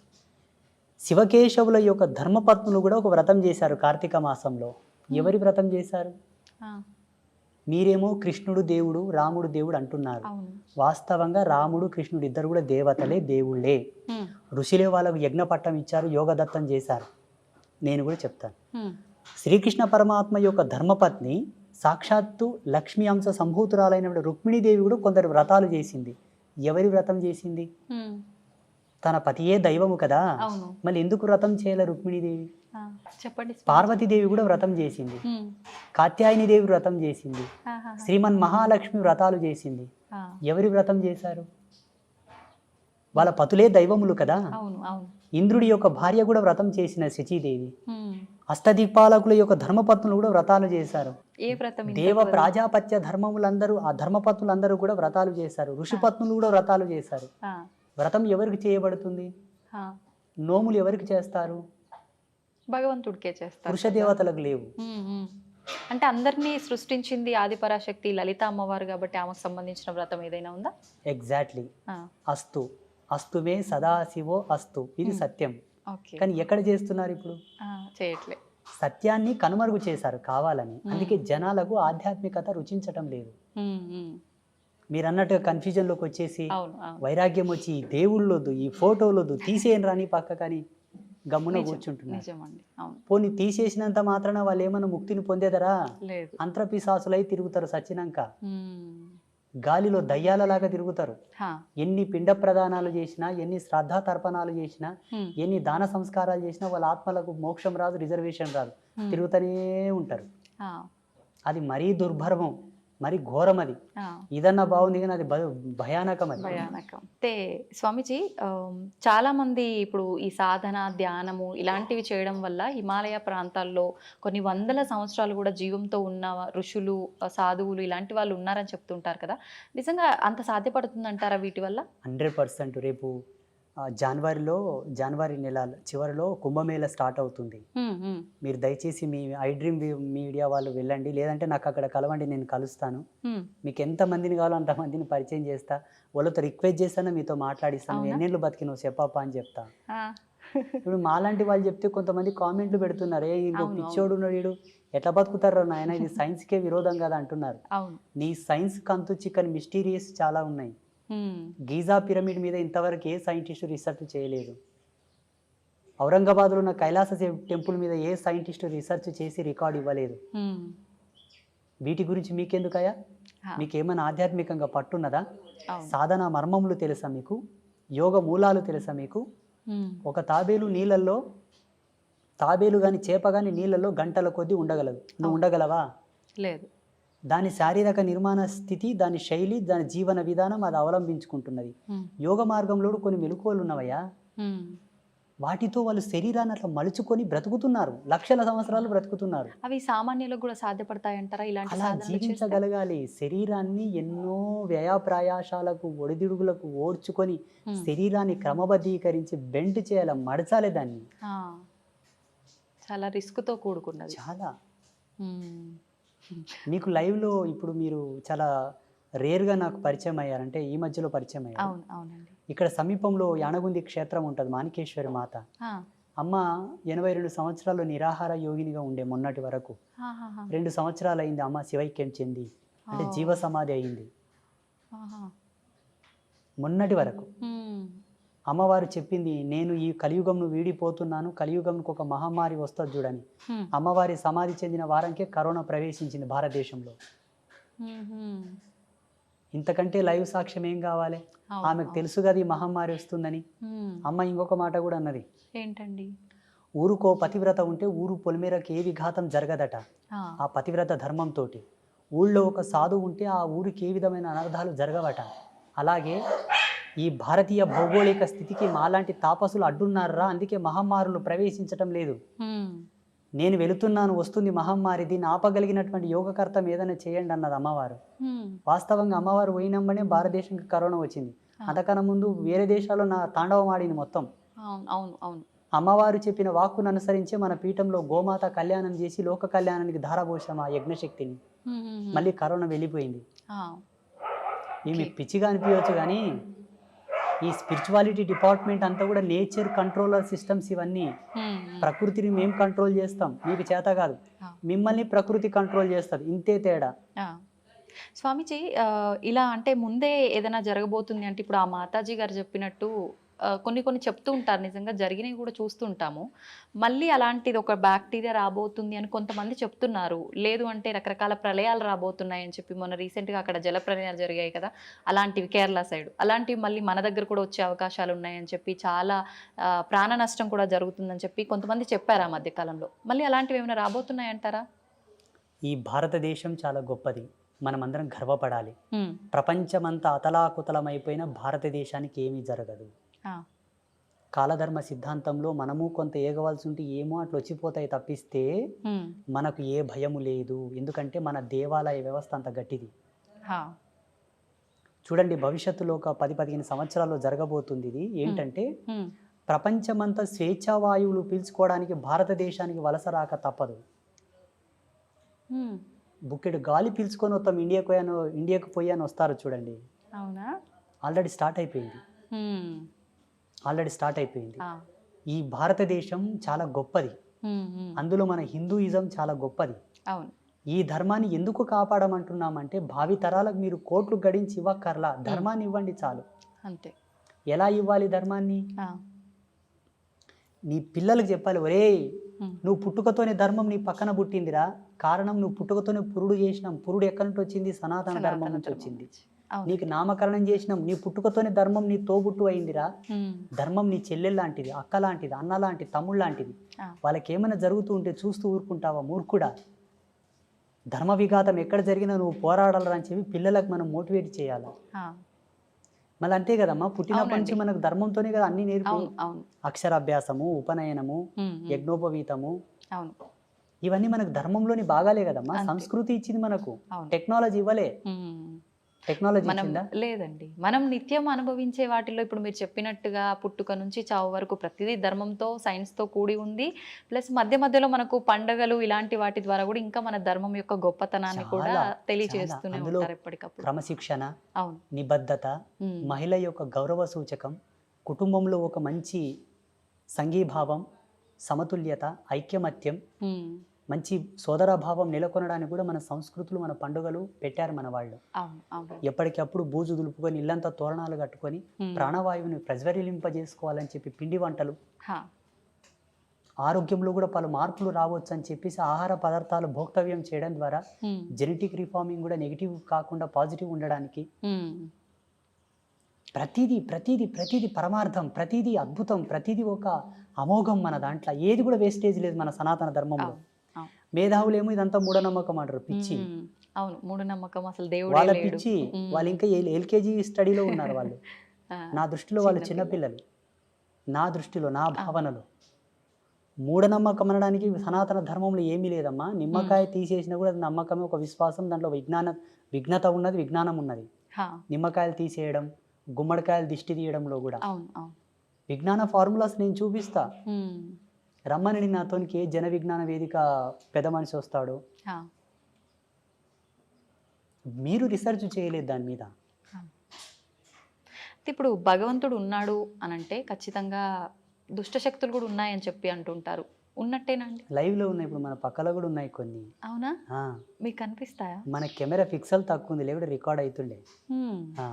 Speaker 2: శివకేశవుల యొక్క ధర్మపత్నులు కూడా ఒక వ్రతం చేశారు కార్తీక మాసంలో. ఎవరి వ్రతం చేశారు?
Speaker 1: ఆ!
Speaker 2: మీరేమో కృష్ణుడు దేవుడు, రాముడు దేవుడు అంటున్నారు.
Speaker 1: అవును.
Speaker 2: వాస్తవంగా రాముడు, కృష్ణుడు ఇద్దరు కూడా దేవతలే, దేవుళ్ళే.
Speaker 1: హ్మ్.
Speaker 2: ఋషులే వాళ్ళకు యజ్ఞపట్టం ఇచ్చారు, యోగదత్తం చేశారు. నేను కూడా చెప్తాను.
Speaker 1: హ్మ్.
Speaker 2: శ్రీకృష్ణ పరమాత్మ యొక్క ధర్మపత్ని సాక్షాత్తు లక్ష్మీ అంశ సంభూతురాలైన రుక్మిణీదేవి కూడా కొందరు వ్రతాలు చేసింది. ఎవరి వ్రతం చేసింది?
Speaker 1: హ్మ్.
Speaker 2: తన పతియే దైవము కదా,
Speaker 1: అవును.
Speaker 2: మళ్ళీ ఎందుకు వ్రతం చేయలే రుక్మిణీదేవి?
Speaker 1: ఆ! చెప్పండి.
Speaker 2: పార్వతీదేవి కూడా వ్రతం చేసింది,
Speaker 1: హ్మ్.
Speaker 2: కాత్యాయనిదేవి వ్రతం చేసింది,
Speaker 1: ఆహాహా!
Speaker 2: శ్రీమన్ మహాలక్ష్మి వ్రతాలు చేసింది.
Speaker 1: ఆ!
Speaker 2: ఎవరి వ్రతం చేశారు? వాళ్ళ పతులే దైవములు కదా.
Speaker 1: అవును. అవును.
Speaker 2: ఇంద్రుడి యొక్క భార్య కూడా వ్రతం చేసిన శచీదేవి.
Speaker 1: హ్మ్.
Speaker 2: అష్టదిక్పాలకుల యొక్క ధర్మపత్నులు కూడా వ్రతాలు చేశారు.
Speaker 1: ఏ వ్రతం
Speaker 2: దేవ
Speaker 1: ఇంతకు
Speaker 2: ప్రాజాపత్య ధర్మములందరూ, ఆ ధర్మపత్నులందరూ కూడా వ్రతాలు చేశారు. ఋషిపత్నులు కూడా వ్రతాలు చేశారు.
Speaker 1: ఆ!
Speaker 2: వ్రతం ఎవరికి చేయబడుతుంది?
Speaker 1: ఆ!
Speaker 2: నోములు ఎవరికి చేస్తారు?
Speaker 1: భగవంతుడికే చేస్తారు.
Speaker 2: పురుష దేవతలకు లేవు.
Speaker 1: హ్మ్. హ్మ్. అంటే అందరినీ సృష్టించింది ఆదిపరాశక్తి లలిత అమ్మవారు కాబట్టి ఆమెకు సంబంధించిన వ్రతం ఏదైనా ఉందా?
Speaker 2: ఎగ్జాక్ట్లీ.
Speaker 1: ఆ!
Speaker 2: అస్తు అస్తుమే సదాశివో అస్తు, ఇది సత్యం.
Speaker 1: ఓకే.
Speaker 2: కానీ ఎక్కడ చేస్తున్నారు ఇప్పుడు?
Speaker 1: ఆ! చేయట్లే.
Speaker 2: సత్యాన్ని కనుమరుగు చేశారు కావాలని. అందుకే జనాలకు ఆధ్యాత్మికత రుచించటం లేదు.
Speaker 1: హ్మ్. హ్మ్.
Speaker 2: మీరు అన్నట్టుగా కన్ఫ్యూజన్లోకి వచ్చేసి,
Speaker 1: అవును. అవును.
Speaker 2: వైరాగ్యం వచ్చి ఈ దేవుళ్ళొద్దు, ఈ ఫోటోలొద్దు, తీసేయని రాని పక్క కానీ గమ్మున కూర్చుంటున్నారు.
Speaker 1: నిజమండి. అవును.
Speaker 2: పోనీ తీసేసినంత మాత్రాన వాళ్ళు ఏమైనా ముక్తిని పొందేదరా?
Speaker 1: లేదు.
Speaker 2: అంత్రపిశాసులై తిరుగుతారు సచ్చినాక.
Speaker 1: హ్మ్.
Speaker 2: గాలిలో దయ్యాలలాగా తిరుగుతారు.
Speaker 1: హా!
Speaker 2: ఎన్ని పిండ ప్రదానాలు చేసినా, ఎన్ని శ్రద్ధా తర్పణాలు చేసినా,
Speaker 1: హ్మ్.
Speaker 2: ఎన్ని దాన సంస్కారాలు చేసినా వాళ్ళ ఆత్మలకు మోక్షం రాదు, రిజర్వేషన్ రాదు. తిరుగుతూనే ఉంటారు.
Speaker 1: ఆ!
Speaker 2: అది మరీ దుర్భర్మం, మరీ ఘోరం అది.
Speaker 1: ఆ!
Speaker 2: ఇదన్నా బాగుంది కానీ అది భయానకం అది.
Speaker 1: భయానకం. అయితే స్వామీజీ చాలామంది ఇప్పుడు ఈ సాధన, ధ్యానము ఇలాంటివి చేయడం వల్ల హిమాలయ ప్రాంతాల్లో కొన్ని వందల సంవత్సరాలు కూడా జీవంతో ఉన్న ఋషులు, సాధువులు ఇలాంటి వాళ్ళు ఉన్నారని చెప్తుంటారు కదా! నిజంగా అంత సాధ్యపడుతుందంటారా వీటి వల్ల?
Speaker 2: 100%. రేపు జనవరి నెల చివరిలో కుంభమేళ స్టార్ట్ అవుతుంది. మీరు దయచేసి మీ ఐ డ్రీమ్ మీడియా వాళ్ళు వెళ్ళండి, లేదంటే నాకు అక్కడ కలవండి, నేను కలుస్తాను. మీకు ఎంతమందిని కావాలో అంతమందిని పరిచయం చేస్తా, వాళ్ళతో రిక్వెస్ట్ చేస్తాను, మీతో మాట్లాడిస్తాను, ఎన్నేళ్ళు బతికినావు చెప్పప్ప అని చెప్తా. ఇప్పుడు మాలాంటి వాళ్ళు చెప్తే కొంతమంది కామెంట్లు పెడుతున్నారు, ఏ ఇంకో పిచ్చోడు ఉన్నాడు, వీడు ఎట్లా బతుకుతారో నాయన, ఇది సైన్స్కే విరోధం కదా అంటున్నారు. నీ సైన్స్ కంతు చిక్కని మిస్టీరియస్ చాలా ఉన్నాయి. గీజా పిరమిడ్ మీద ఇంతవరకు ఏ సైంటిస్టు రీసెర్చ్ చేయలేదు. ఔరంగాబాద్లో ఉన్న కైలాస టెంపుల్ మీద ఏ సైంటిస్టు రీసెర్చ్ చేసి రికార్డు ఇవ్వలేదు. వీటి గురించి మీకెందుకయ్యా? మీకేమైనా ఆధ్యాత్మికంగా పట్టున్నదా? సాధన మర్మములు తెలుసా మీకు? యోగ మూలాలు తెలుసా మీకు? ఒక తాబేలు కానీ చేప కానీ నీళ్ళల్లో గంటల కొద్దీ ఉండగలదు. నువ్వు ఉండగలవా? లేదు. దాని శారీరక నిర్మాణ స్థితి, దాని శైలి, దాని జీవన విధానం అది అవలంబించుకుంటున్నది. యోగ మార్గంలో కొన్ని మెలకువలు ఉన్నవయ్యా. వాటితో వాళ్ళు శరీరాన్ని అట్లా మలుచుకొని బ్రతుకుతున్నారు, లక్షల సంవత్సరాలు బ్రతుకుతున్నారు.
Speaker 1: అవి సామాన్యులకు కూడా సాధ్యపడతాయంటారా?
Speaker 2: అలా జీవించగలగాలి. శరీరాన్ని ఎన్నో వ్యయప్రయాసాలకు ఒడిదుడుగులకు ఓడ్చుకొని శరీరాన్ని క్రమబద్ధీకరించి బెండ్ చేయాలి, మడచాలి దాన్ని.
Speaker 1: చాలా రిస్క్తో కూడుకున్నది.
Speaker 2: చాలా. మీకు లైవ్లో ఇప్పుడు మీరు చాలా రేర్గా నాకు పరిచయం అయ్యారంటే ఈ మధ్యలో పరిచయం అయ్యారు.
Speaker 1: అవునండి.
Speaker 2: ఇక్కడ సమీపంలో యానగుంది క్షేత్రం ఉంటుంది, మాణికేశ్వరి మాత. అమ్మ 82 సంవత్సరాలు నిరాహార యోగినిగా ఉండే మొన్నటి వరకు. 2 సంవత్సరాలు అయింది అమ్మ శివైక్యం చెంది, అంటే జీవ సమాధి అయింది. మొన్నటి వరకు అమ్మవారు చెప్పింది, నేను ఈ కలియుగంను వీడిపోతున్నాను, కలియుగంకు ఒక మహమ్మారి వస్తుంది చూడని. అమ్మవారి సమాధి చెందిన వారంకే కరోనా ప్రవేశించింది భారతదేశంలో. ఇంతకంటే లైవ్ సాక్ష్యం ఏం కావాలి? ఆమెకు తెలుసు కదా ఈ మహమ్మారి వస్తుందని. అమ్మ ఇంకొక మాట కూడా అన్నది, ఏంటండి? ఊరుకో పతివ్రత ఉంటే ఊరు పొలిమేరకు ఏ విఘాతం జరగదట. ఆ పతివ్రత ధర్మంతో. ఊళ్ళో ఒక సాధువు ఉంటే ఆ ఊరికి ఏ విధమైన అనర్థాలు జరగవట. అలాగే ఈ భారతీయ భౌగోళిక స్థితికి మాలాంటి తాపసులు అడ్డున్నారా, అందుకే మహమ్మారులు ప్రవేశించటం లేదు. నేను వెళుతున్నాను, వస్తుంది మహమ్మారి, దీన్ని ఆపగలిగినటువంటి యోగకర్తం ఏదైనా చేయండి అన్నది అమ్మవారు. వాస్తవంగా అమ్మవారు పోయినమ్మనే భారతదేశంకి కరోనా వచ్చింది. అంతకన్నా ముందు వేరే దేశాల్లో నా తాండవం ఆడింది మొత్తం. అమ్మవారు చెప్పిన వాక్కును అనుసరించి మన పీఠంలో గోమాత కళ్యాణం చేసి లోక కళ్యాణానికి ధారపోసాం ఆ యజ్ఞశక్తిని. మళ్ళీ కరోనా వెళ్ళిపోయింది. ఈమె పిచ్చిగా అనిపించవచ్చు కానీ ఈ స్పిరిచువాలిటీ డిపార్ట్మెంట్ అంతా కూడా నేచర్ కంట్రోలర్ సిస్టమ్స్ ఇవన్నీ. ప్రకృతిని మేము కంట్రోల్ చేస్తాం, మీకు చేత కాదు. మిమ్మల్ని ప్రకృతి కంట్రోల్ చేస్తుంది, ఇంతే తేడా.
Speaker 1: స్వామీజీ, ఇలా అంటే ముందే ఏదైనా జరగబోతుంది అంటే ఇప్పుడు ఆ మాతాజీ గారు చెప్పినట్టు కొన్ని చెప్తూ ఉంటారు, నిజంగా జరిగినవి కూడా చూస్తుంటాము. మళ్ళీ అలాంటిది ఒక బ్యాక్టీరియా రాబోతుంది అని కొంతమంది చెప్తున్నారు. లేదు అంటే రకరకాల ప్రళయాలు రాబోతున్నాయి అని చెప్పి మొన్న రీసెంట్గా అక్కడ జల ప్రళయాలు జరిగాయి కదా, అలాంటివి కేరళ సైడ్, అలాంటివి మళ్ళీ మన దగ్గర కూడా వచ్చే అవకాశాలు ఉన్నాయని చెప్పి, చాలా ప్రాణ నష్టం కూడా జరుగుతుందని చెప్పి కొంతమంది చెప్పారు ఆ మధ్యకాలంలో. మళ్ళీ అలాంటివి ఏమైనా రాబోతున్నాయంటారా?
Speaker 2: ఈ భారతదేశం చాలా గొప్పది, మనమందరం గర్వపడాలి. ప్రపంచమంతా అతలాకుతలమైపోయిన భారతదేశానికి ఏమీ జరగదు. కాలధర్మ సిద్ధాంతంలో మనము కొంత ఏగవలసి ఉంటే ఏమో అట్లా వచ్చిపోతాయి తప్పిస్తే మనకు ఏ భయము లేదు. ఎందుకంటే మన దేవాలయ వ్యవస్థ అంత గట్టిది. చూడండి, భవిష్యత్తులో ఒక 10-15 సంవత్సరాల్లో జరగబోతుంది ఇది. ఏంటంటే ప్రపంచమంతా స్వేచ్ఛావాయువులు పీల్చుకోవడానికి భారతదేశానికి వలస రాక తప్పదు. బుక్కెడు గాలి పీల్చుకొని వస్తాం, ఇండియాకు పోయాను వస్తారు చూడండి. ఆల్రెడీ స్టార్ట్ అయిపోయింది. ఈ భారతదేశం చాలా గొప్పది, అందులో మన హిందూయిజం చాలా గొప్పది. ఈ ధర్మాన్ని ఎందుకు కాపాడమంటున్నామంటే భావి తరాలకు మీరు కోట్లు గడించి ఇవ్వక్కర్లా, ధర్మాన్ని ఇవ్వండి చాలు. అంతే. ఎలా ఇవ్వాలి ధర్మాన్ని? నీ పిల్లలకు చెప్పాలి, ఒరే నువ్వు పుట్టుకతోనే ధర్మం నీ పక్కన పుట్టిందిరా. కారణం నువ్వు పుట్టుకతోనే పురుడు చేసినాం. పురుడు ఎక్కడి నుంచి వచ్చింది? సనాతన ధర్మం నుంచి వచ్చింది. నీకు నామకరణం చేసినాం, నీ పుట్టుకతోనే ధర్మం నీ తోబుట్టు అయిందిరా. ధర్మం నీ చెల్లెలు లాంటిది, అక్క లాంటిది, అన్న లాంటిది, తమ్ముడు లాంటిది. వాళ్ళకి ఏమైనా జరుగుతూ ఉంటే చూస్తూ ఊరుకుంటావా మూర్ఖుడా? ధర్మ విఘాతం ఎక్కడ జరిగినా నువ్వు పోరాడాలని అని చెప్పి పిల్లలకు మనం మోటివేట్ చేయాలి. మళ్ళీ అంతే కదమ్మా, పుట్టినప్పటి నుంచి మనకు ధర్మంతోనే కదా అన్ని నేర్పి, అక్షరాభ్యాసము, ఉపనయనము, యజ్ఞోపవీతము, ఇవన్నీ మనకు ధర్మంలోని భాగాలే కదమ్మా. సంస్కృతి ఇచ్చింది మనకు, టెక్నాలజీ ఇవ్వలే. టెక్నాలజీ
Speaker 1: మనం
Speaker 2: ఇచ్చిందా?
Speaker 1: లేదండి. మనం నిత్యం అనుభవించే వాటిలో ఇప్పుడు మీరు చెప్పినట్టుగా పుట్టుక నుంచి చావు వరకు ప్రతిదీ ధర్మంతో, సైన్స్‌తో కూడి ఉంది. ప్లస్ మధ్య మధ్యలో మనకు పండగలు ఇలాంటి వాటి ద్వారా కూడా ఇంకా మన ధర్మం యొక్క గొప్పతనాన్ని కూడా
Speaker 2: చాలా,
Speaker 1: తెలియజేస్తూనే
Speaker 2: అందులో
Speaker 1: ఉంటారు ఎప్పటికప్పుడు.
Speaker 2: క్రమశిక్షణ,
Speaker 1: అవును.
Speaker 2: నిబద్ధత,
Speaker 1: హ్మ్.
Speaker 2: మహిళ యొక్క గౌరవ సూచకం, కుటుంబంలో ఒక మంచి సంఘీభావం, సమతుల్యత, ఐక్యమత్యం,
Speaker 1: హ్మ్.
Speaker 2: మంచి సోదరభావం నెలకొనడానికి కూడా మన సంస్కృతులు, మన పండుగలు పెట్టారు మన వాళ్ళు.
Speaker 1: అవును. అవును.
Speaker 2: ఎప్పటికప్పుడు బూజు దులుపుకొని ఇల్లంతా తోరణాలు కట్టుకొని
Speaker 1: హ్మ్.
Speaker 2: ప్రాణవాయువుని ప్రజ్వరిలింపజేసుకోవాలని చెప్పి పిండి వంటలు,
Speaker 1: హా!
Speaker 2: ఆరోగ్యంలో కూడా పలు మార్పులు రావచ్చు అని చెప్పేసి ఆహార పదార్థాలు భోక్తవ్యం చేయడం ద్వారా
Speaker 1: హ్మ్.
Speaker 2: జెనెటిక్ రిఫార్మింగ్ కూడా నెగిటివ్ కాకుండా పాజిటివ్ ఉండడానికి
Speaker 1: హ్మ్.
Speaker 2: ప్రతిదీ ప్రతిదీ ప్రతిదీ పరమార్థం, ప్రతిదీ అద్భుతం, ప్రతిదీ ఒక అమోఘం మన దాంట్లో. ఏది కూడా వేస్టేజ్ లేదు మన సనాతన ధర్మంలో.
Speaker 1: అవును. అవును.
Speaker 2: మేధావులేమో ఇదంతా మూఢనమ్మకం అంటారు, పిచ్చి.
Speaker 1: హ్మ్. అవును. మూఢనమ్మకం అసలు దేవుడే
Speaker 2: వాళ్ళ
Speaker 1: లేడు.
Speaker 2: పిచ్చి,
Speaker 1: హ్మ్.
Speaker 2: వాళ్ళు ఇంకా ఎల్కేజీ స్టడీలో ఉన్నారు వాళ్ళు.
Speaker 1: ఆ!
Speaker 2: నా దృష్టిలో వాళ్ళు
Speaker 1: చిన్న పిల్ల.
Speaker 2: చిన్నపిల్లలు. నా దృష్టిలో, నా
Speaker 1: ఆ!
Speaker 2: భావనలో మూఢనమ్మకం అనడానికి సనాతన ధర్మంలో ఏమీ లేదమ్మా.
Speaker 1: హ్మ్.
Speaker 2: నిమ్మకాయ తీసేసినా కూడా అది నమ్మకమే, ఒక విశ్వాసం. దాంట్లో విఘ్నత ఉన్నది, విజ్ఞానం ఉన్నది.
Speaker 1: హా!
Speaker 2: నిమ్మకాయలు తీసేయడం, గుమ్మడికాయలు దిష్టి తీయడంలో కూడా
Speaker 1: అవును. అవును.
Speaker 2: విజ్ఞాన ఫార్ములాస్ నేను చూపిస్తా.
Speaker 1: హ్మ్.
Speaker 2: రమ్మని నాతోనికి ఏ జన విజ్ఞాన వేదిక పెద్ద మనిషి వస్తాడు,
Speaker 1: హా!
Speaker 2: మీరు రీసెర్చ్ చేయలేదు దాని మీద.
Speaker 1: హా! ఇప్పుడు భగవంతుడు ఉన్నాడు అనంటే ఖచ్చితంగా దుష్ట శక్తులు కూడా ఉన్నాయని చెప్పి అంటుంటారు. ఉన్నట్టేనా అండి?
Speaker 2: లైవ్లో ఉన్నాయి, ఇప్పుడు మన పక్కలో కూడా ఉన్నాయి కొన్ని.
Speaker 1: అవునా?
Speaker 2: ఆ,
Speaker 1: మీకు కనిపిస్తాయా?
Speaker 2: మన కెమెరా పిక్సెల్ తక్కువ ఉంది, లేకపోతే రికార్డ్ అవుతుండే.
Speaker 1: హ్మ్.
Speaker 2: ఆ,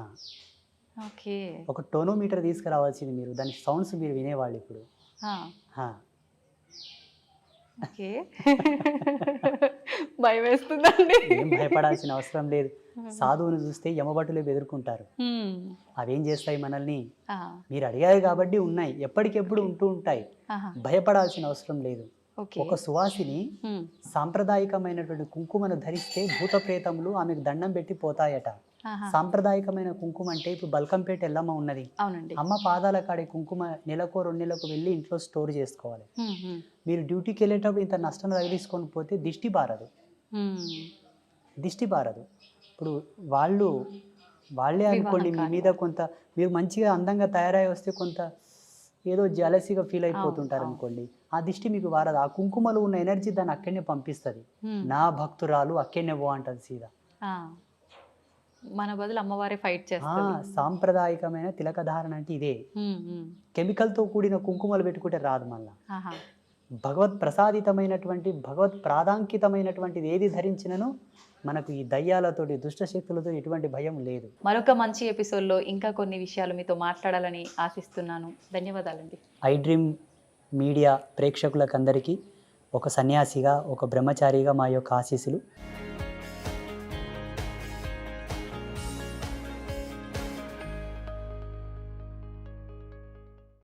Speaker 1: ఓకే.
Speaker 2: ఒక టోనోమీటర్ తీసుకురావాల్సింది మీరు, దాని సౌండ్స్ మీరు వినేవాళ్ళు ఇప్పుడు.
Speaker 1: ఆ!
Speaker 2: ఆ.
Speaker 1: ఓకే. భయమేస్తుందండి.
Speaker 2: ఏం భయపడాల్సిన అవసరం లేదు. సాధువుని చూస్తే యమభటులే బెదురుకుంటారు.
Speaker 1: హ్మ్.
Speaker 2: అవేం చేస్తాయి మనల్ని?
Speaker 1: ఆ!
Speaker 2: మీరు అడిగారు కాబట్టి ఉన్నాయి, ఎప్పటికెప్పుడు ఉంటూ ఉంటాయి.
Speaker 1: ఆహా!
Speaker 2: భయపడాల్సిన అవసరం లేదు.
Speaker 1: ఓకే.
Speaker 2: ఒక సువాసిని
Speaker 1: హ్మ్.
Speaker 2: సాంప్రదాయకమైనటువంటి కుంకుమను ధరిస్తే భూత ప్రేతములు ఆమెకు దండం పెట్టి పోతాయట.
Speaker 1: ఆహా!
Speaker 2: సాంప్రదాయకమైన కుంకుమ అంటే ఇప్పుడు బల్కంపేట ఎల్లమ్మ ఉన్నది,
Speaker 1: అవునండి.
Speaker 2: అమ్మ పాదాల కాడే కుంకుమ నెలకో 2 నెలలకు వెళ్ళి ఇంట్లో స్టోర్ చేసుకోవాలి.
Speaker 1: హ్మ్. హ్మ్.
Speaker 2: మీరు డ్యూటీకి వెళ్ళేటప్పుడు ఇంత నష్టం తగిలించుకొని పోతే దిష్టి బారదు,
Speaker 1: హ్మ్.
Speaker 2: దిష్టి బారదు. ఇప్పుడు వాళ్ళే
Speaker 1: వివాహం
Speaker 2: అనుకోండి మీ
Speaker 1: కాని
Speaker 2: మీద
Speaker 1: వారు.
Speaker 2: కొంత, మీరు మంచిగా అందంగా తయారై వస్తే కొంత ఏదో జలసీగా ఫీల్
Speaker 1: అవును.
Speaker 2: అయిపోతుంటారు
Speaker 1: అవును.
Speaker 2: అనుకోండి, ఆ దిష్టి మీకు వారదు. ఆ కుంకుమలో ఉన్న ఎనర్జీ దాన్ని అక్కడనే పంపిస్తుంది.
Speaker 1: హ్మ్.
Speaker 2: నా భక్తురాలు అక్కడనే పో అంటది సీదా.
Speaker 1: ఆ! మన బదులు అమ్మవారే ఫైట్
Speaker 2: ఆ,
Speaker 1: చేస్తది.
Speaker 2: సాంప్రదాయకమైన తిలకధారణ అంటే ఇదే.
Speaker 1: హ్మ్. హ్మ్.
Speaker 2: కెమికల్తో కూడిన కుంకుమలు పెట్టుకుంటే రాదు మళ్ళా.
Speaker 1: ఆహా!
Speaker 2: భగవత్ ప్రసాదితమైనటువంటి, భగవత్ ప్రాదాంకితమైనటువంటిది ఏది ధరించినను మనకు ఈ దయ్యాలతోటి, దుష్ట శక్తులతో ఎటువంటి భయం లేదు.
Speaker 1: మరొక మంచి ఎపిసోడ్‌లో ఇంకా కొన్ని విషయాలు మీతో మాట్లాడాలని ఆశిస్తున్నాను. ధన్యవాదాలండి.
Speaker 2: ఐ డ్రీమ్ మీడియా ప్రేక్షకులకందరికీ ఒక సన్యాసిగా, ఒక బ్రహ్మచారిగా మా యొక్క ఆశీస్సులు.